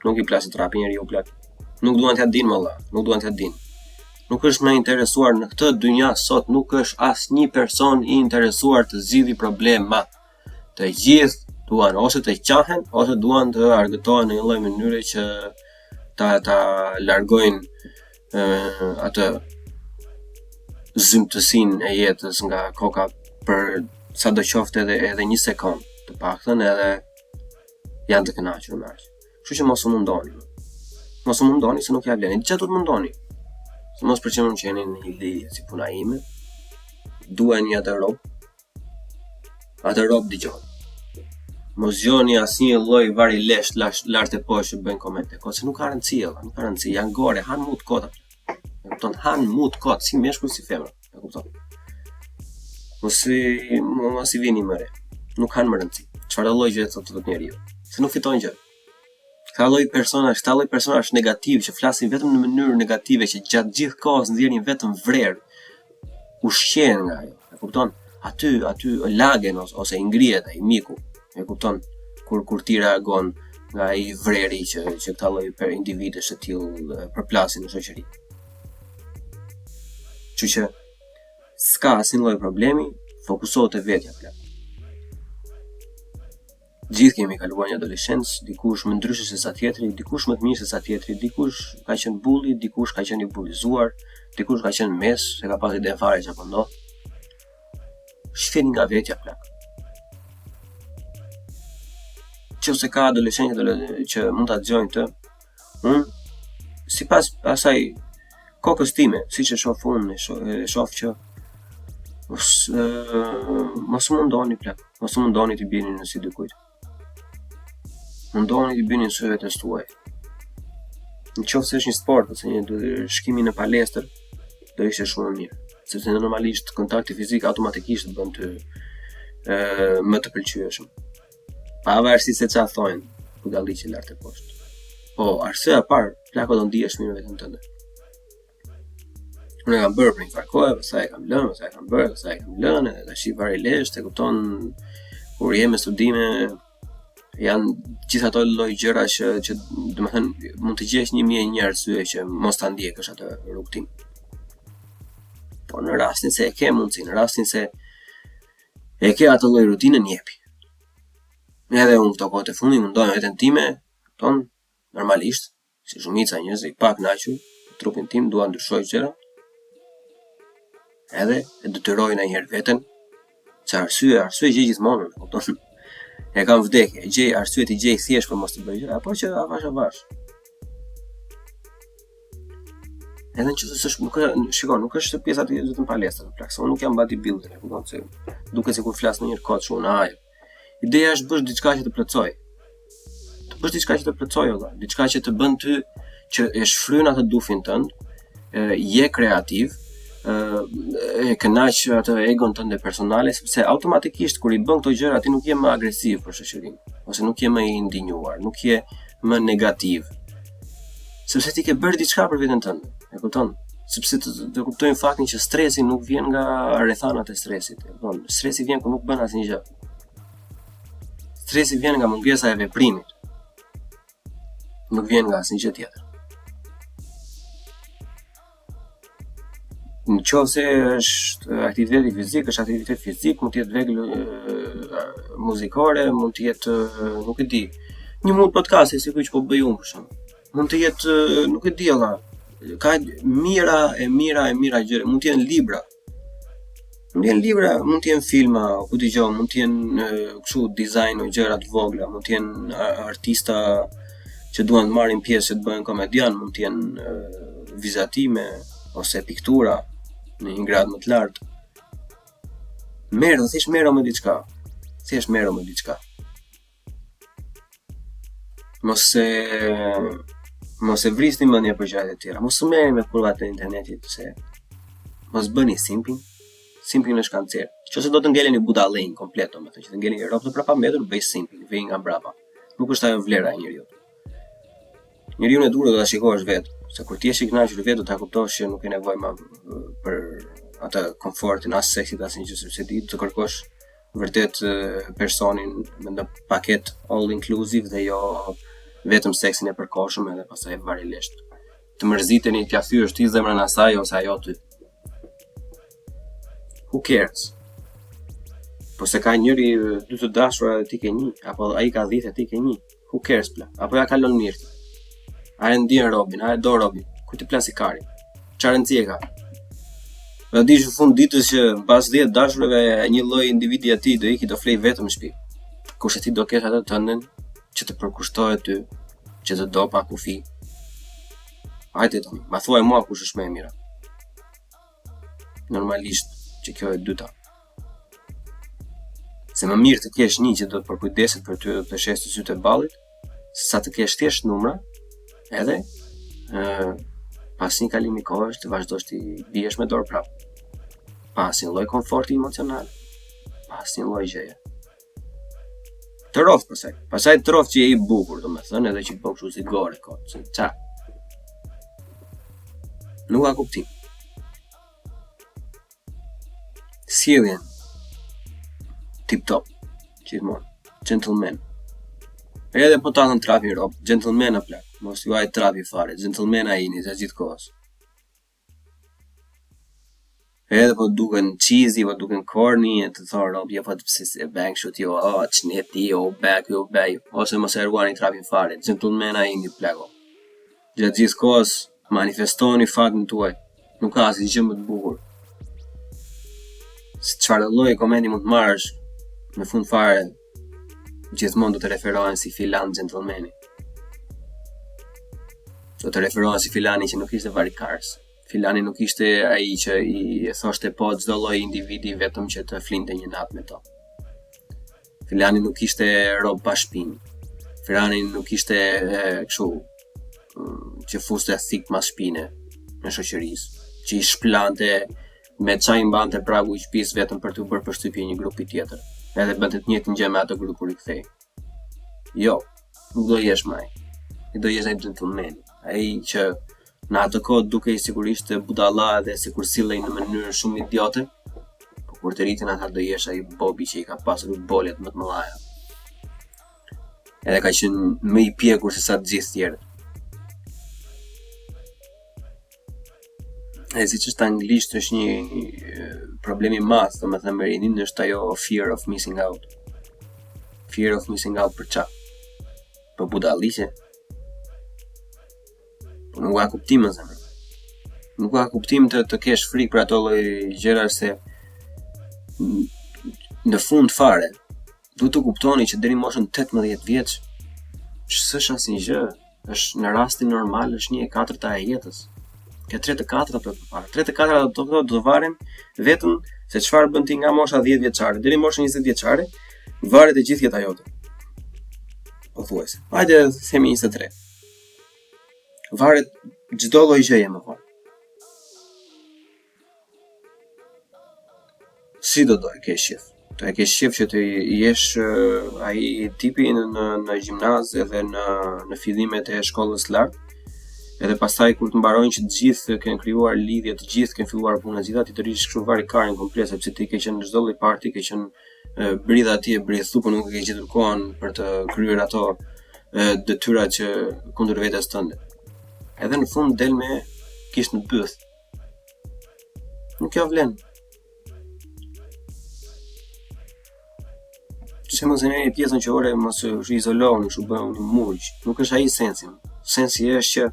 Speaker 3: Nuk i plasë trapi njeriu plak. Nuk duan t'ja dinë valla, nuk duan t'ja dinë. Nuk është më interesuar në këtë dynja sot, nuk është asnjë person i interesuar të zgjidhë problema. Të gjithë duan ose të qahen ose duan të argëtohen në një lloj mënyre që ta largojnë atë zymtësinë e jetës nga koka për sado qoftë edhe një sekond të paktën edhe janë të kënaqur me aq. Kështu që mos u mundoni. Mos u mundoni se nuk ja vlen. Çfarë do të mundoni? Se mos për që mund që jeni në një lidhje si puna ime, duhen një atë rob dëgjon. Mos gjoni asnjë lloj vari lesh lart e poshtë që bëjnë komente, se nuk ka rëndësi, nuk ka rëndësi, janë gore, han mut kota. E kupton, han mut kot si meshkull si femra, e kupton. Mos i vini më re. Nuk kanë më rëndësi. Çfarë lloj gjë thotë njeriu? Se nuk fitojnë gjë. Ka lloj personazh negativ që flasin vetëm në mënyrë negative që gjatë gjithë kohës ndjerrin vetëm vrerë. Ushqen nga ajo, e kupton? Aty lagen ose i ngrihet ai miku, e kupton? Kur ti reagon nga ai vreri që këta lloj për individësh të tillë përplasin në shoqëri. Kështu që s'ka asnjë lloj problemi, fokusohu te vetja plak. Gjithë kemi kaluar një adoleshencë, dikush më ndryshe se sa tjetri, dikush më të mirë se sa tjetri, dikush ka qenë bulli, dikush ka qenë i bullizuar, dikush ka qenë mes, se ka pas ide fare që apo ndodh. Shfini nga vetja plak. Nëse ka adoleshentë që mund ta dëgjojnë të, unë sipas asaj kokës time, siç e shoh unë, e shoh që mos mundoni plak, mos mundoni të bini në si dikujt. Mundoni të bini në sy vetes tuaj. Nëse është një sport ose një shkimi në palestër, do ishte shumë mirë, sepse normalisht kontakti fizik automatikisht bën ty më të pëlqyeshëm. Pavarësisht se çfarë thonë, budalliqe lart e poshtë. Po, arsyeja e parë, plako do ndihesh mirë vetëm tënde. Unë kam bërë për një farë kohë, pastaj e kam lënë, pastaj e kam bërë, pastaj e kam lënë, edhe tash i vari lesh, e kupton, kur je me studime, janë gjithë ato lloj gjëra që domethënë mund të gjesh 1001 arsye që mos ta ndjekësh atë rrugtim. Po në rastin se e ke mundsi, në rastin se e ke atë lloj rutine jepi. Edhe unë këto kohë të fundit mundoj veten time, ton normalisht, si shumica njerëz i pak kënaqur, trupin tim dua ndryshoj gjëra. Edhe e detyroj ndonjëherë veten, që arsye gjej gjithmonë, kupton? E kam vdekje, gjej arsye të gjej thjesht për mos të bëj gjëra, apo që avash. Edhe nëse nuk është pjesa e vetëm palestra, plak, se unë nuk jam bodybuilder, e kupton se duket sikur flas në një kod shumë na. Ideja është bësh diçka që të plotësoj. Të bësh diçka që të plotësoj, diçka që të bën ty që e shfryn atë dufin tënd, je kreativ, e kënaq atë egon tënde personale, sepse automatikisht kur i bën këto gjëra ti nuk je më agresiv për shoqërinë, ose nuk je më i ndinjuar, nuk je më negativ. Sepse ti ke bërë diçka për veten tënde, e kupton? Sepse të kuptojnë faktin që stresi nuk vjen nga rrethanat e stresit, e kupton? Stresi vjen kur nuk bën asnjë gjë. Stresi vjen nga mungesa e veprimit. Nuk vjen nga asnjë gjë tjetër. Në qovë se është aktiviteti fizik, mund të jetë vegël muzikore, mund të jetë, nuk e di, një mund podcasti, si kuj që po bëj unë për shumë. Mund të jetë, nuk e di alla, ka mira gjëre, mund të jenë libra. Mund të jenë filma, ku t'i gjohë, mund të jenë kështu dizajn o gjëra të vogla, mund të jenë artista që duan të marrin pjesë që të bëhen komedian, mund të jenë vizatime ose piktura në një grad më të lartë. Thjesht merro me diçka. Mos e vrisni mendjen për gjërat e tjera. Mos u merrni me kurvat e internetit, se mos bëni simping është kancer. Nëse do të ngeleni budallën komplet, domethënë që të ngeleni rrobat prapa mbetur, bëj simping, vej nga brapa. Nuk është ajo vlera e njeriut. njeriu e duhet ta shikosh vetë, se kur ti je i kënaqur vetë do ta kuptosh që nuk ke nevojë më për atë komfortin as seksit as një gjë, sepse ti të kërkosh vërtet personin me një paket all inclusive dhe jo vetëm seksin e përkohshëm edhe pastaj varilisht. Të mërziteni t'ia thyesh ti zemrën asaj ose ajo ty. Who cares? Po se ka njëri dy të dashura dhe ti ke një, apo ai ka 10 e ti ke një. Who cares pla? Apo ja kalon mirë. A e ndjen Robin, a e do Robin. Ku ti plasi kari? Çfarë rëndësie ka? Do dish në fund ditës që pas 10 dashurave një lloj individi aty do iki do flej vetëm në shtëpi. Kurse ti do kesh atë tënden që të përkushtohet ty, që të do pa kufi. Hajde Tomi, ma thuaj mua kush është më e mira. Normalisht që kjo e dyta. Se më mirë të kesh një që do të përkujdeset për ty dhe të shes të sytë e ballit, sa të kesh thjesht numra, edhe pas një kalimi kohësh të vazhdosh të biesh me dorë prapë. Pas një lloj komforti emocional, pas një lloj gjëje. Të rroth pasaj të rroth që je i bukur, domethënë, edhe që po kështu si gore kot, se ça. Nuk ka kuptim. Sjelljen tip top, gjithmonë, gentleman. Edhe po ta në trapi rob, gentleman a plak, mos ju aj trapi fare, gentleman a ini, za gjithë kohës. Edhe po duken cheesy, po duken corny, e të thonë rob, jo po të pëse se bank shoot, jo, qneti, jo, back, ose mos e ruani trapin fare, gentleman a ini plako. Gjatë gjithë kohës, manifestoni fatin tuaj, nuk ka asnjë gjë më të bukur. Se çfarë lloji komendi mund të marrësh, në fund fare, gjithmonë do të referohen si filan gentlemani. Do të referohen si filani që nuk ishte varikars. Filani nuk ishte ai që i thoshte po çdo lloj individi vetëm që të flinte një natë me to. Filani nuk ishte rob pa shpinë. Filani nuk ishte kështu që fuste thik mas shpine në shoqërisë, që i shplante me çaj mbante pragu i shtëpisë vetëm për të bërë përshtypje një grupi tjetër, edhe bënte të njëjtën gjë me atë grup kur i kthej. Jo, nuk do jesh më ai. Do jesh ai gentleman, ai që në atë kohë dukej sigurisht budalla dhe sikur sillej në mënyrë shumë idiote, por kur të rritin ata do jesh ai Bobi që i ka pasur bolet më të mëdha. Edhe ka qenë më i pjekur se sa të gjithë tjerët. E si që është anglisht është një problemi madh, domethënë me rinin është ajo fear of missing out. Fear of missing out për ça? Për budalliqe? Po nuk ka kuptim më zemër. Nuk ka kuptim të kesh frikë për ato lloj gjëra se në fund fare duhet të kuptoni që deri në moshën 18 vjeç s'është asnjë gjë, është në rastin normal është 1/4 e jetës. Ka 3/4 për përpara. 3/4 do të varen vetëm se çfarë bën ti nga mosha 10 vjeçare deri në moshën 20 vjeçare, varet e gjithë jeta jote. Pothuajse. Hajde themi 23. Varet çdo lloj gjëje më vonë. Si do e kesh shif? Do e kesh shif që të jesh ai tipi në gjimnaz edhe në fillimet e shkollës lartë. Edhe pastaj kur të mbarojnë që të gjithë kanë krijuar lidhje, të gjithë kanë filluar punën, gjithë ti të rish kështu varikarin komplet sepse ti ke qenë në çdo lloj parti, ke qenë bridha atje, bridhu, por nuk e ke gjetur kohën për të kryer ato detyrat që kundër vetes tënde. Edhe në fund del me kish në byth. Nuk ka vlen. Se mos e merrni pjesën që ore mos u izolohuni, u bën një murg. Nuk është ai sensi. Sensi është që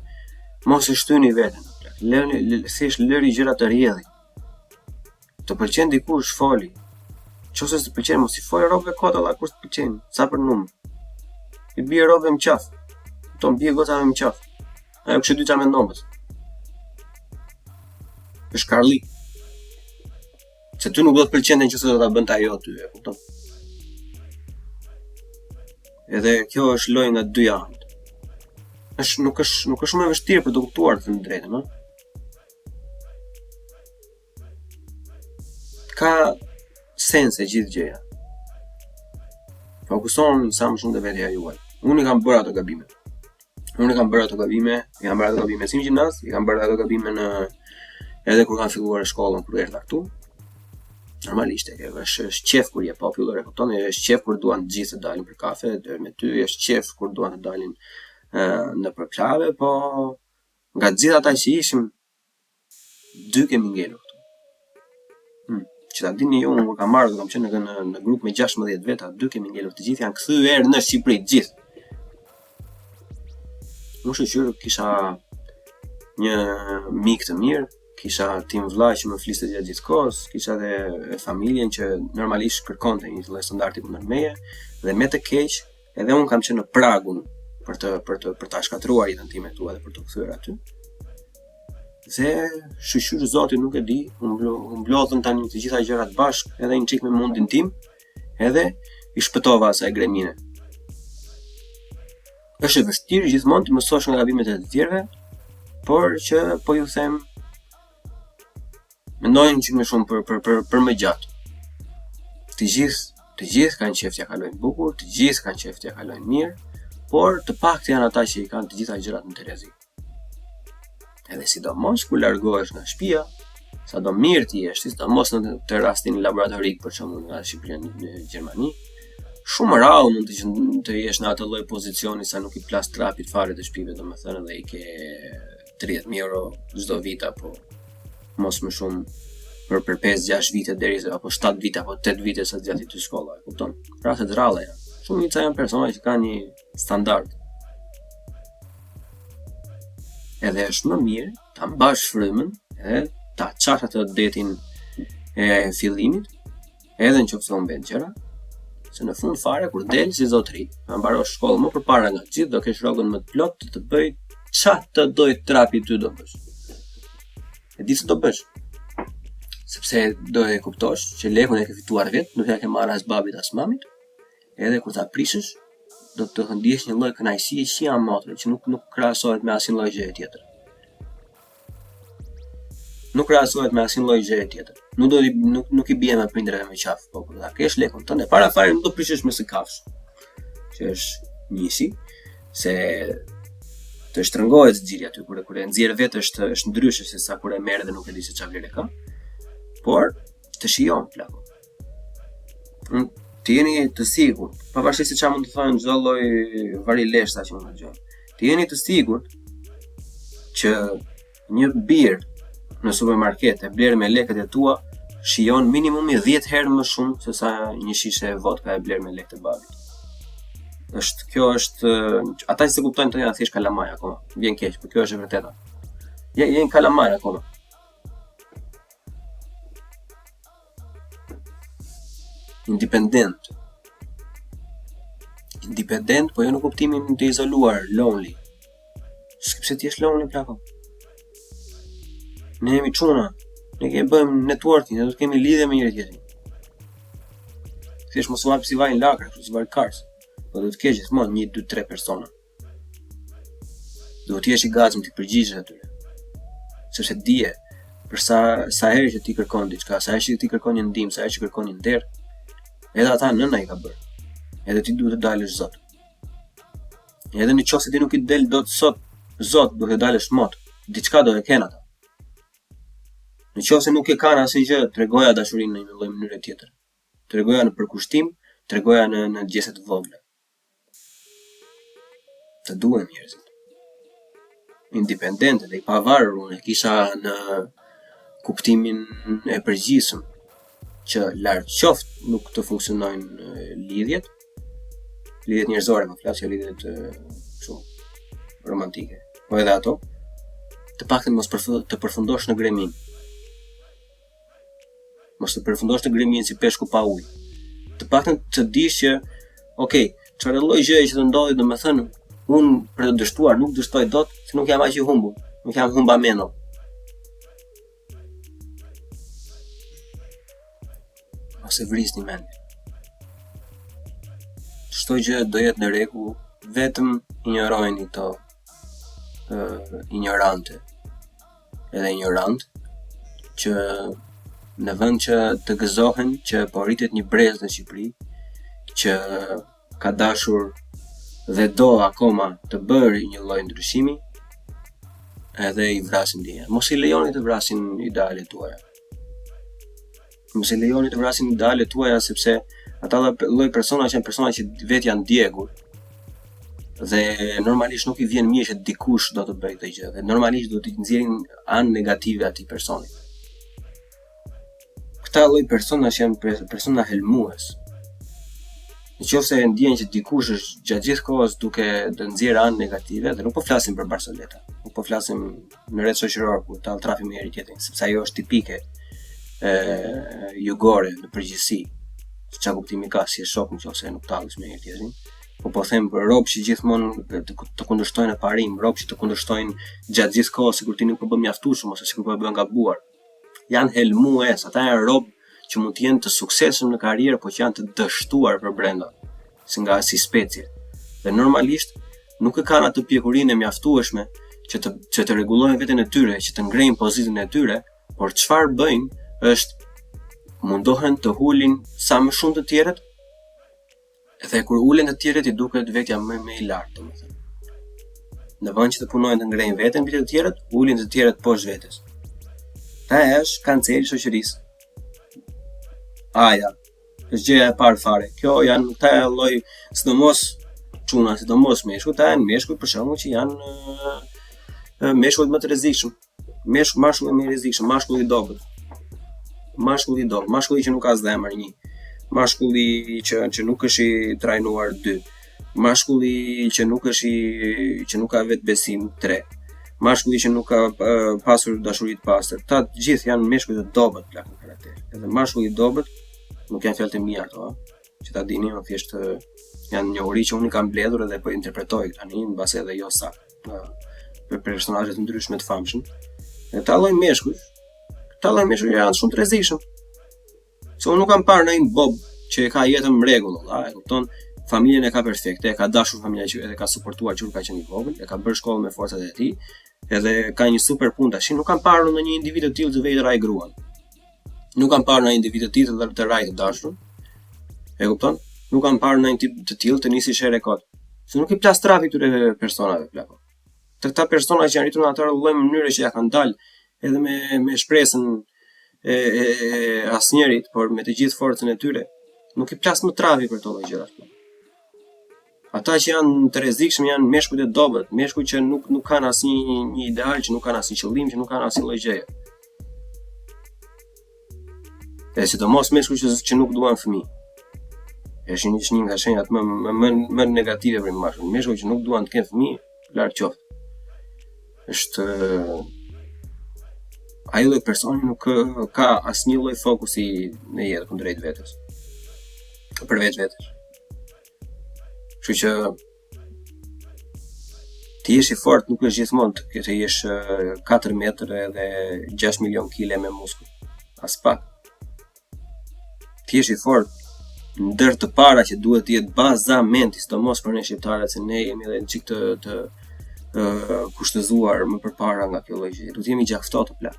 Speaker 3: mos e shtyni veten. Thjesht lëri gjërat të rrjedhin. Të pëlqen dikush foli. Nëse të pëlqen mos i fol rrobë kota alla kur të pëlqen. Sa për numër. I bie rrobë më qaf. Ton bie goca më qaf. Ajo kështu dy çamë ndombës. Është Karli. Se ty nuk do të pëlqente nëse do ta bënte ajo ty, e kupton? Edhe kjo është lojë nga dy anët. Nuk është shumë e vështirë për të kuptuar të drejtën, ëh. Ka sens e gjithë gjëja. Fokuson sa më shumë te vetja juaj. Unë kam bërë ato gabime. Unë kam bërë ato gabime, i kam bërë ato gabime si në gjimnaz, i kam bërë ato gabime në edhe kur kam filluar shkollën kur erdha këtu. Normalisht është qef kur je popular, e kupton, është qef kur duan të gjithë të dalin për kafe deri me ty, është qef kur duan të dalin në për klube, po nga të gjithë ata që ishim, 2 kemi ngelur këtu. Që ta dini ju, unë kur kam marrë, kam qenë në grup me 16 veta, 2 kemi ngelur, të gjithë janë kthyer në Shqipëri, të gjithë. Unë shoqyr kisha një mik të mirë, kisha tim vllaj që më fliste gjatë gjithë kohës, kisha edhe familjen që normalisht kërkonte një lloj standardi kundër meje, dhe me të keq, edhe unë kam qenë në pragun për ta shkatruar jetën time këtu edhe për të kthyer aty. Dhe shoqyr zoti nuk e di, u mblodhën tani të gjitha gjërat bashkë, edhe një çik me mundin tim, edhe i shpëtova asaj gremine. Është e vështirë gjithmonë të mësosh nga gabimet e të tjerëve, por që po ju them, mendojnë që më shumë për më gjatë. Të gjithë kanë qef t'ja kalojnë bukur, të gjithë kanë qef t'ja kalojnë mirë, por të paktë janë ata që i kanë të gjitha gjërat në terezi. Edhe sidomos kur largohesh nga shtëpia, sado mirë ti jesh, sidomos në të rastin laboratorik për shembull nga Shqipëria në Gjermani, shumë rrallë mund të jesh në atë lloj pozicioni sa nuk i plas trapit fare të shtëpive, domethënë dhe i ke 30.000 euro çdo vit apo mos më shumë për 5-6 vite deri apo 7 vite apo 8 vite sa zgjati të shkolla, e kupton? Raste të rralla janë. Shumica janë persona që kanë një standard. Edhe është më mirë ta mbash frymën edhe ta çash atë detin e fillimit, edhe nëse u bën gjëra, se në fund fare kur del si zotëri, ta mbarosh shkollën më përpara nga gjithë, do kesh rrogën më të plotë të bëj çfarë do të trapi ty do bësh. E di se do bësh. Sepse do e kuptosh që lekun e ke fituar vetë, nuk ja ke marrë as babit as mamit, edhe kur ta prishësh, do të ndjesh një lloj kënaqësie që janë motre, që nuk krahasohet me asnjë lloj gjëje tjetër. Nuk krahasohet me asnjë lloj gjëje tjetër. Nuk i bie me prindërve me qaf, po kur ta kesh lekun tënd, para fare nuk do prishësh me së kafsh. Që është njësi, se të shtrëngohet xhiri aty kur e nxjerr vetë është ndryshe se sa kur e merr dhe nuk e di se çfarë vlerë ka. Por të shijon plako. Të jeni të sigurt, pavarësisht se çfarë mund të thonë çdo lloj varileshta që mund të dëgjojnë. Të jeni të sigurt që një birë në supermarket e bler me lekët e tua shijon minimumi 10 herë më shumë se sa një shishe vodka e bler me lekët e babit. Kjo është ata që se kuptojnë të janë thjesht kalamaj akoma. Vjen keq, por kjo është e vërteta. Janë kalamaj akoma. Independent, po jo në kuptimin të izoluar, lonely. Sepse ti je lonely plako. Ne jemi çuna, ne bëjmë networking, ne do të kemi lidhje me njëri tjetrin. Thjesht mos u hap si vaj në lakra, si vaj kars. Po do të kesh gjithmonë 1, 2, 3 persona. Duhet të jesh i gatshëm të përgjigjesh atyre. Sepse dije për sa herë që ti kërkon diçka, sa herë që ti kërkon një ndihmë, sa herë që kërkon një nder, edhe ata nëna i ka bërë. Edhe ti duhet të dalësh zot. Edhe në qoftë se ti nuk i del dot sot, zot, duhet të dalësh mot. Diçka do e kenë ata. Në qoftë se nuk e kanë asnjë gjë, tregoja dashurinë në një lloj mënyre tjetër. Tregoja në përkushtim, tregoja në gjëse të vogla. Të duhen njerëzit. Independente dhe i pavarur, unë e kisha në kuptimin e përgjithshëm që larg qoftë nuk të funksionojnë lidhjet njerëzore, më flas, jo lidhjet romantike. Po edhe ato, të paktën mos të përfundosh në gremin. Mos të përfundosh në gremin si peshku pa ujë. Të paktën të dish që, okay, çfarë lloj gjëje që të ndodhi, domethënë, unë për të dështuar nuk dështoj dot, se nuk jam aq i humbur, nuk jam humbameno. Ose vrisni mendin. Çdo gjë do jetë në rregull, vetëm injorojeni këto ignorante. Edhe ignorant që në vend që të gëzohen që po rritet një brez në Shqipëri, që ka dashur dhe do akoma të bërë një lloj ndryshimi, edhe i vrasin ndjenjat. Mos i lejoni të vrasin idealet tuaja. Mos i lejoni të vrasin idealet tuaja sepse ata lloj persona që janë persona që vetë janë djegur dhe normalisht nuk i vjen mirë që dikush do të bëjë këtë gjë dhe normalisht do t'i nxjerrin anë negative atij personi. Këta lloj persona që janë persona helmues. Nëse ndjen që dikush është gjatë gjithë kohës duke të nxjerrë anë negative, dhe nuk po flasim për Barceleta, nuk po flasim në rrjet shoqëror ku ta trafi me njëri tjetrin, sepse ajo është tipike jugore në përgjithësi. Çka kuptimi ka si e shok nëse nuk tallesh me njëri tjetrin. Po them për rob që gjithmonë të kundërshtojnë parim, rob që të kundërshtojnë gjatë gjithë kohës sikur ti nuk po bën mjaftueshëm ose sikur po bën gabuar. Janë helmues, ata janë rob që mund të jenë të suksesshëm në karrierë, por që janë të dështuar për brenda, si specie. Dhe normalisht nuk e kanë atë pjekurinë e mjaftueshme që të rregullojnë veten e tyre, që të ngrejnë pozitën e tyre, por çfarë bëjnë është mundohen të ulin sa më shumë të tjerët, dhe kur ulen të tjerët i duket vetja më i lartë, domethënë. Në vend që të punojnë të ngrejnë veten mbi të tjerët, ulin të tjerët poshtë vetes. Ta është kanceri i shoqërisë. Aja, është gjëja e parë fare. Kjo janë këta lloj, sidomos çuna, sidomos meshkujt, ata janë meshkuj për shembull që janë meshkujt më të rrezikshëm. Mashkulli më i rrezikshëm, mashkulli i dobët. Mashkulli që nuk ka zemër 1. Mashkulli që nuk është i trajnuar 2. Mashkulli që nuk ka vetë besim 3. Mashkulli që nuk ka pasur dashuri të pastër. Këta të gjithë janë meshkuj të dobët plak në karakter. Edhe mashkulli i dobët nuk janë fjalë të mia ato, që ta dini, thjesht janë njohuri që unë kam mbledhur edhe po interpretoj tani, mbase edhe jo saktë për personazhe të ndryshme të famshëm. Këta lloj meshkuj janë shumë të rrezikshëm. Se unë nuk kam parë ndonjë bob që e ka jetën në rregull, e kupton? Familjen e ka perfekte, e ka dashur familja që edhe ka suportuar që ka qenë i vogël, e ka bërë shkollën me forcat e tij, edhe ka një super punë tash. Nuk kam parë ndonjë individ të tillë të vetë raj gruan. Nuk kam parë ndonjë individ të tillë të raj të dashur. E kupton? Nuk kam parë ndonjë tip të tillë të nisi shere kot. Se nuk i plas trafi këtyre personave plako. Të këta persona që janë rritur në atë lloj mënyre që ja kanë dalë edhe me shpresën e asnjërit, por me të gjithë forcën e tyre, nuk i plas më trafi për këto lloj gjëra. Ata që janë të rrezikshëm janë meshkujt e dobët, meshkuj që nuk kanë asnjë ideal, që nuk kanë asnjë qëllim, që nuk kanë asnjë lloj gjëje. E sidomos meshkuj që nuk duan fëmijë. Është një nga shenjat më negative për mashkull. Meshkuj që nuk duan të kenë fëmijë, larg qoftë. Është ai lloj personi nuk ka asnjë lloj fokusi në jetë kundrejt vetes. Për vetes. Kështu që ti jesh i fort nuk është gjithmonë të jesh 4 metër edhe 6 milion kile me muskull. As pak. Ti jesh i fort ndër të para që duhet të jetë bazamenti, sidomos për ne shqiptarët, se ne jemi edhe çik të kushtëzuar më përpara nga kjo lloj gjë. Duhet jemi gjak ftohtë plak.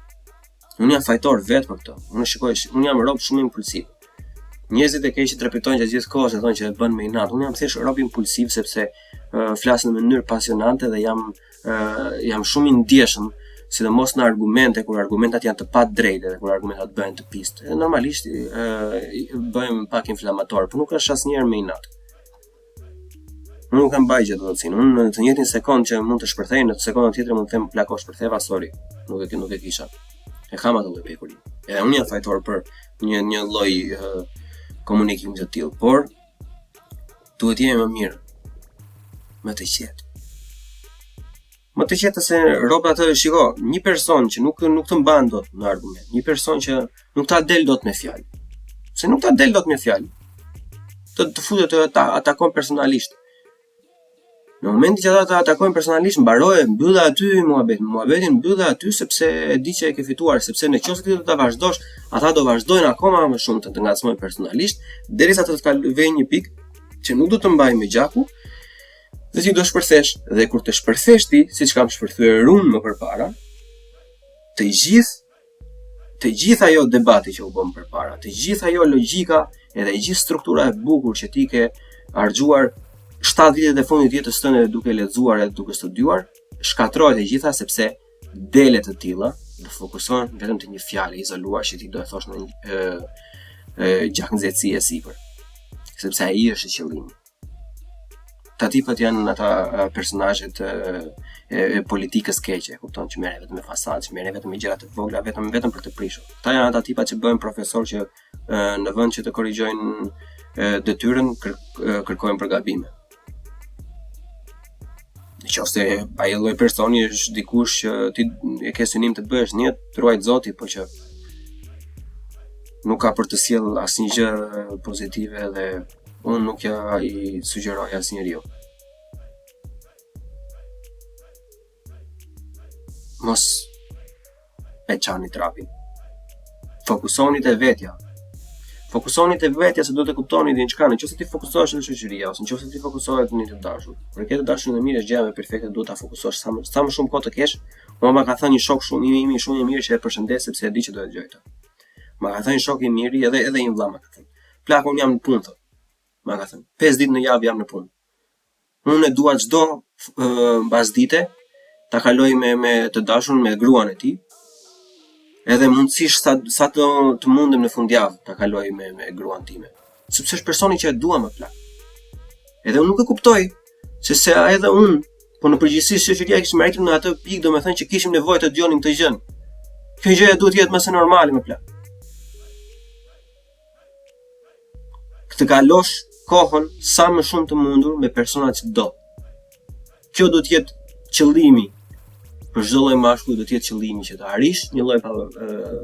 Speaker 3: Unë jam fajtor vetë për këtë. Unë jam rob shumë impulsiv. Njerëzit e keq që trepëtojnë gjatë gjithë kohës, thonë që e bën me inat. Unë jam thjesht rob impulsiv sepse flas në mënyrë pasionante dhe jam shumë i ndjeshëm, sidomos në argumente, kur argumentat janë të padrejtë dhe kur argumentat bëhen të pistë. Normalisht bëhem pak inflamator, por nuk është asnjëherë me inat. Unë nuk kam bajë gjatë votësinë. Unë në të njëjtin sekond që mund të shpërthej, në të sekondën tjetër mund të them plako shpërtheva, sorry. Nuk e kisha. E kam atë lloj pjekuri. Edhe unë jam fajtor për një lloj komunikimi të tillë, por duhet jemi më mirë, më të qetë. Më të qetë se roba të shiko, një person që nuk të mban dot në argument, një person që nuk ta del dot me fjalë. Se nuk ta del dot me fjalë. Të futet të atakon personalisht. Në momentin që ata atakojnë personalisht, mbyllë aty muhabetin mbyllë aty sepse e di që e ke fituar, sepse në qoftë se ti do ta vazhdosh, ata do vazhdojnë akoma më shumë të ngacmojnë personalisht, derisa të kalojë një pikë që nuk do të mbajë me gjaku, dhe ti do shpërthesh, dhe kur të shpërthesh ti, siç kam shpërthyer unë më përpara, të gjithë ajo debati që u bën përpara, të gjithë ajo logjika edhe gjithë struktura e bukur që ti ke harxuar 7 vitet e fundit të jetës tënde duke lexuar edhe duke studiuar, shkatrohet e gjitha sepse dele të tilla do fokusohen vetëm te një fjalë e izoluar që ti do e thosh në një gjaknëzeci e sipër. Sepse ai është qëllimi. Ta tipat janë ata personazhet e politikës keqe, kupton, që merren vetëm me fasadë, që merren vetëm me gjëra të vogla, vetëm për të prishur. Këta janë ata tipat që bëhen profesor që në vend që të korrigjojnë detyrën kërkojnë për gabime. Nëse ai lloj personi është dikush që ti e ke synim të bësh një ruajt Zoti, po që nuk ka për të sjell asnjë gjë pozitive dhe unë nuk ja i sugjeroj asnjëriu. Mos e çani trapin. Fokusoni te vetja. Fokusoni te vetja se do të kuptoni diçka, nëse ti fokusohesh në shoqëria ose nëse ti fokusohesh në të dashur. Për këtë dashurinë e mirë është gjëja më perfekte, duhet ta fokusosh sa më shumë kohë të kesh. Më ka thënë një shok shumë i mirë që e përshëndes sepse e di që do të dëgjoj këtë. Më ka thënë një shok i mirë edhe një vëlla më ka thënë. Plak, unë jam në punë thot. Më ka thënë. 5 ditë në javë jam në punë. Unë e dua çdo mbasdite ta kaloj me të dashur, me gruan e tij. Edhe mundësisht sa të mundem në fundjavë ta kaloj me gruan time. Sepse është personi që e dua më plak. Edhe unë nuk e kuptoj se edhe unë, po në përgjithësi shoqëria kishim arritur në atë pikë, domethënë që kishim nevojë të dëgjonim këtë gjë. Kjo gjë duhet jetë më së normale më plak. Të kalosh kohën sa më shumë të mundur me personat që do. Kjo do të jetë qëllimi. Për çdo lloj mashkulli do të jetë qëllimi që të arrish një lloj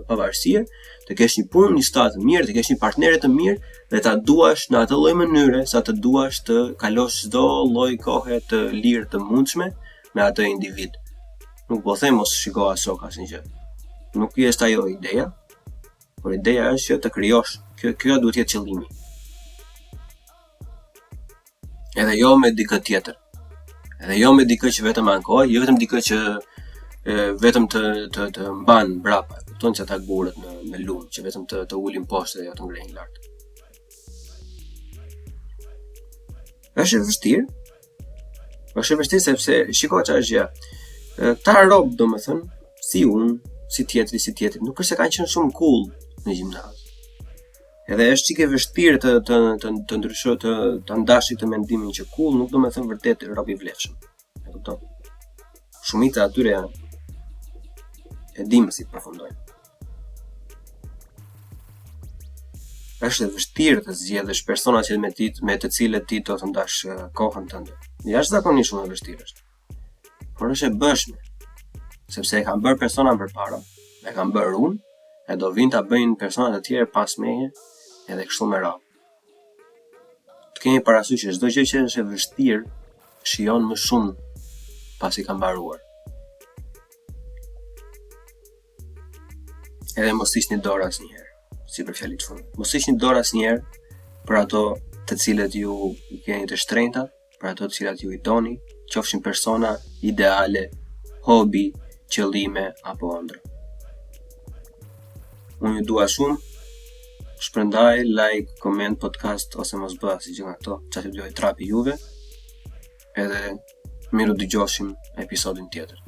Speaker 3: pavarësie, të kesh një punë, një status të mirë, të kesh një partner të mirë dhe ta duash në atë lloj mënyre sa të duash të kalosh çdo lloj kohe të lirë të mundshme me atë individ. Nuk po them mos shiko asok asnjë gjë. Nuk është ajo ideja, por ideja është që të krijosh. Kjo duhet të jetë qëllimi. Edhe jo me dikë tjetër. Edhe jo me dikë që vetëm ankoj, jo vetëm dikë që vetëm të mban brapa, kupton që ata gurët në lumë, që vetëm të ulin poshtë dhe jo të ngrehin lart. Është vështirë sepse shiko çfarë është gjë. Ta rob, domethënë, si unë, si tjetri, nuk është se kanë qenë shumë cool në gjimnaz. Edhe është çike vështirë të ndryshoj të ndash këtë mendimin që cool nuk do të thënë vërtet rob i vlefshëm. E kupton? Shumica atyre janë e dimë si përfundojnë. Është vështirë të zgjedhësh persona që me të cilët ti do të ndash kohën tënde. Jashtëzakonisht shumë e vështirë është. Por është e bëshme. Sepse e kam bërë persona përpara, e kam bërë unë, e do vinë ta bëjnë persona të tjerë pas meje, edhe kështu me radhë. Të kemi parasysh që çdo gjë që është e vështirë shijon më shumë pasi ka mbaruar. Edhe mos hiqni dorë asnjëherë, si për fjalit fund. Mos hiqni dorë asnjëherë për ato të cilët ju i keni të shtrenjta, për ato të cilat ju i doni, qofshin persona ideale, hobi, qëllime apo ëndra. Unë ju dua shumë. Shpërndaj, like, comment, podcast ose mos bëha si gjë nga këto, çfarë të bëjë trapi juve. Edhe miru dëgjoshim episodin tjetër.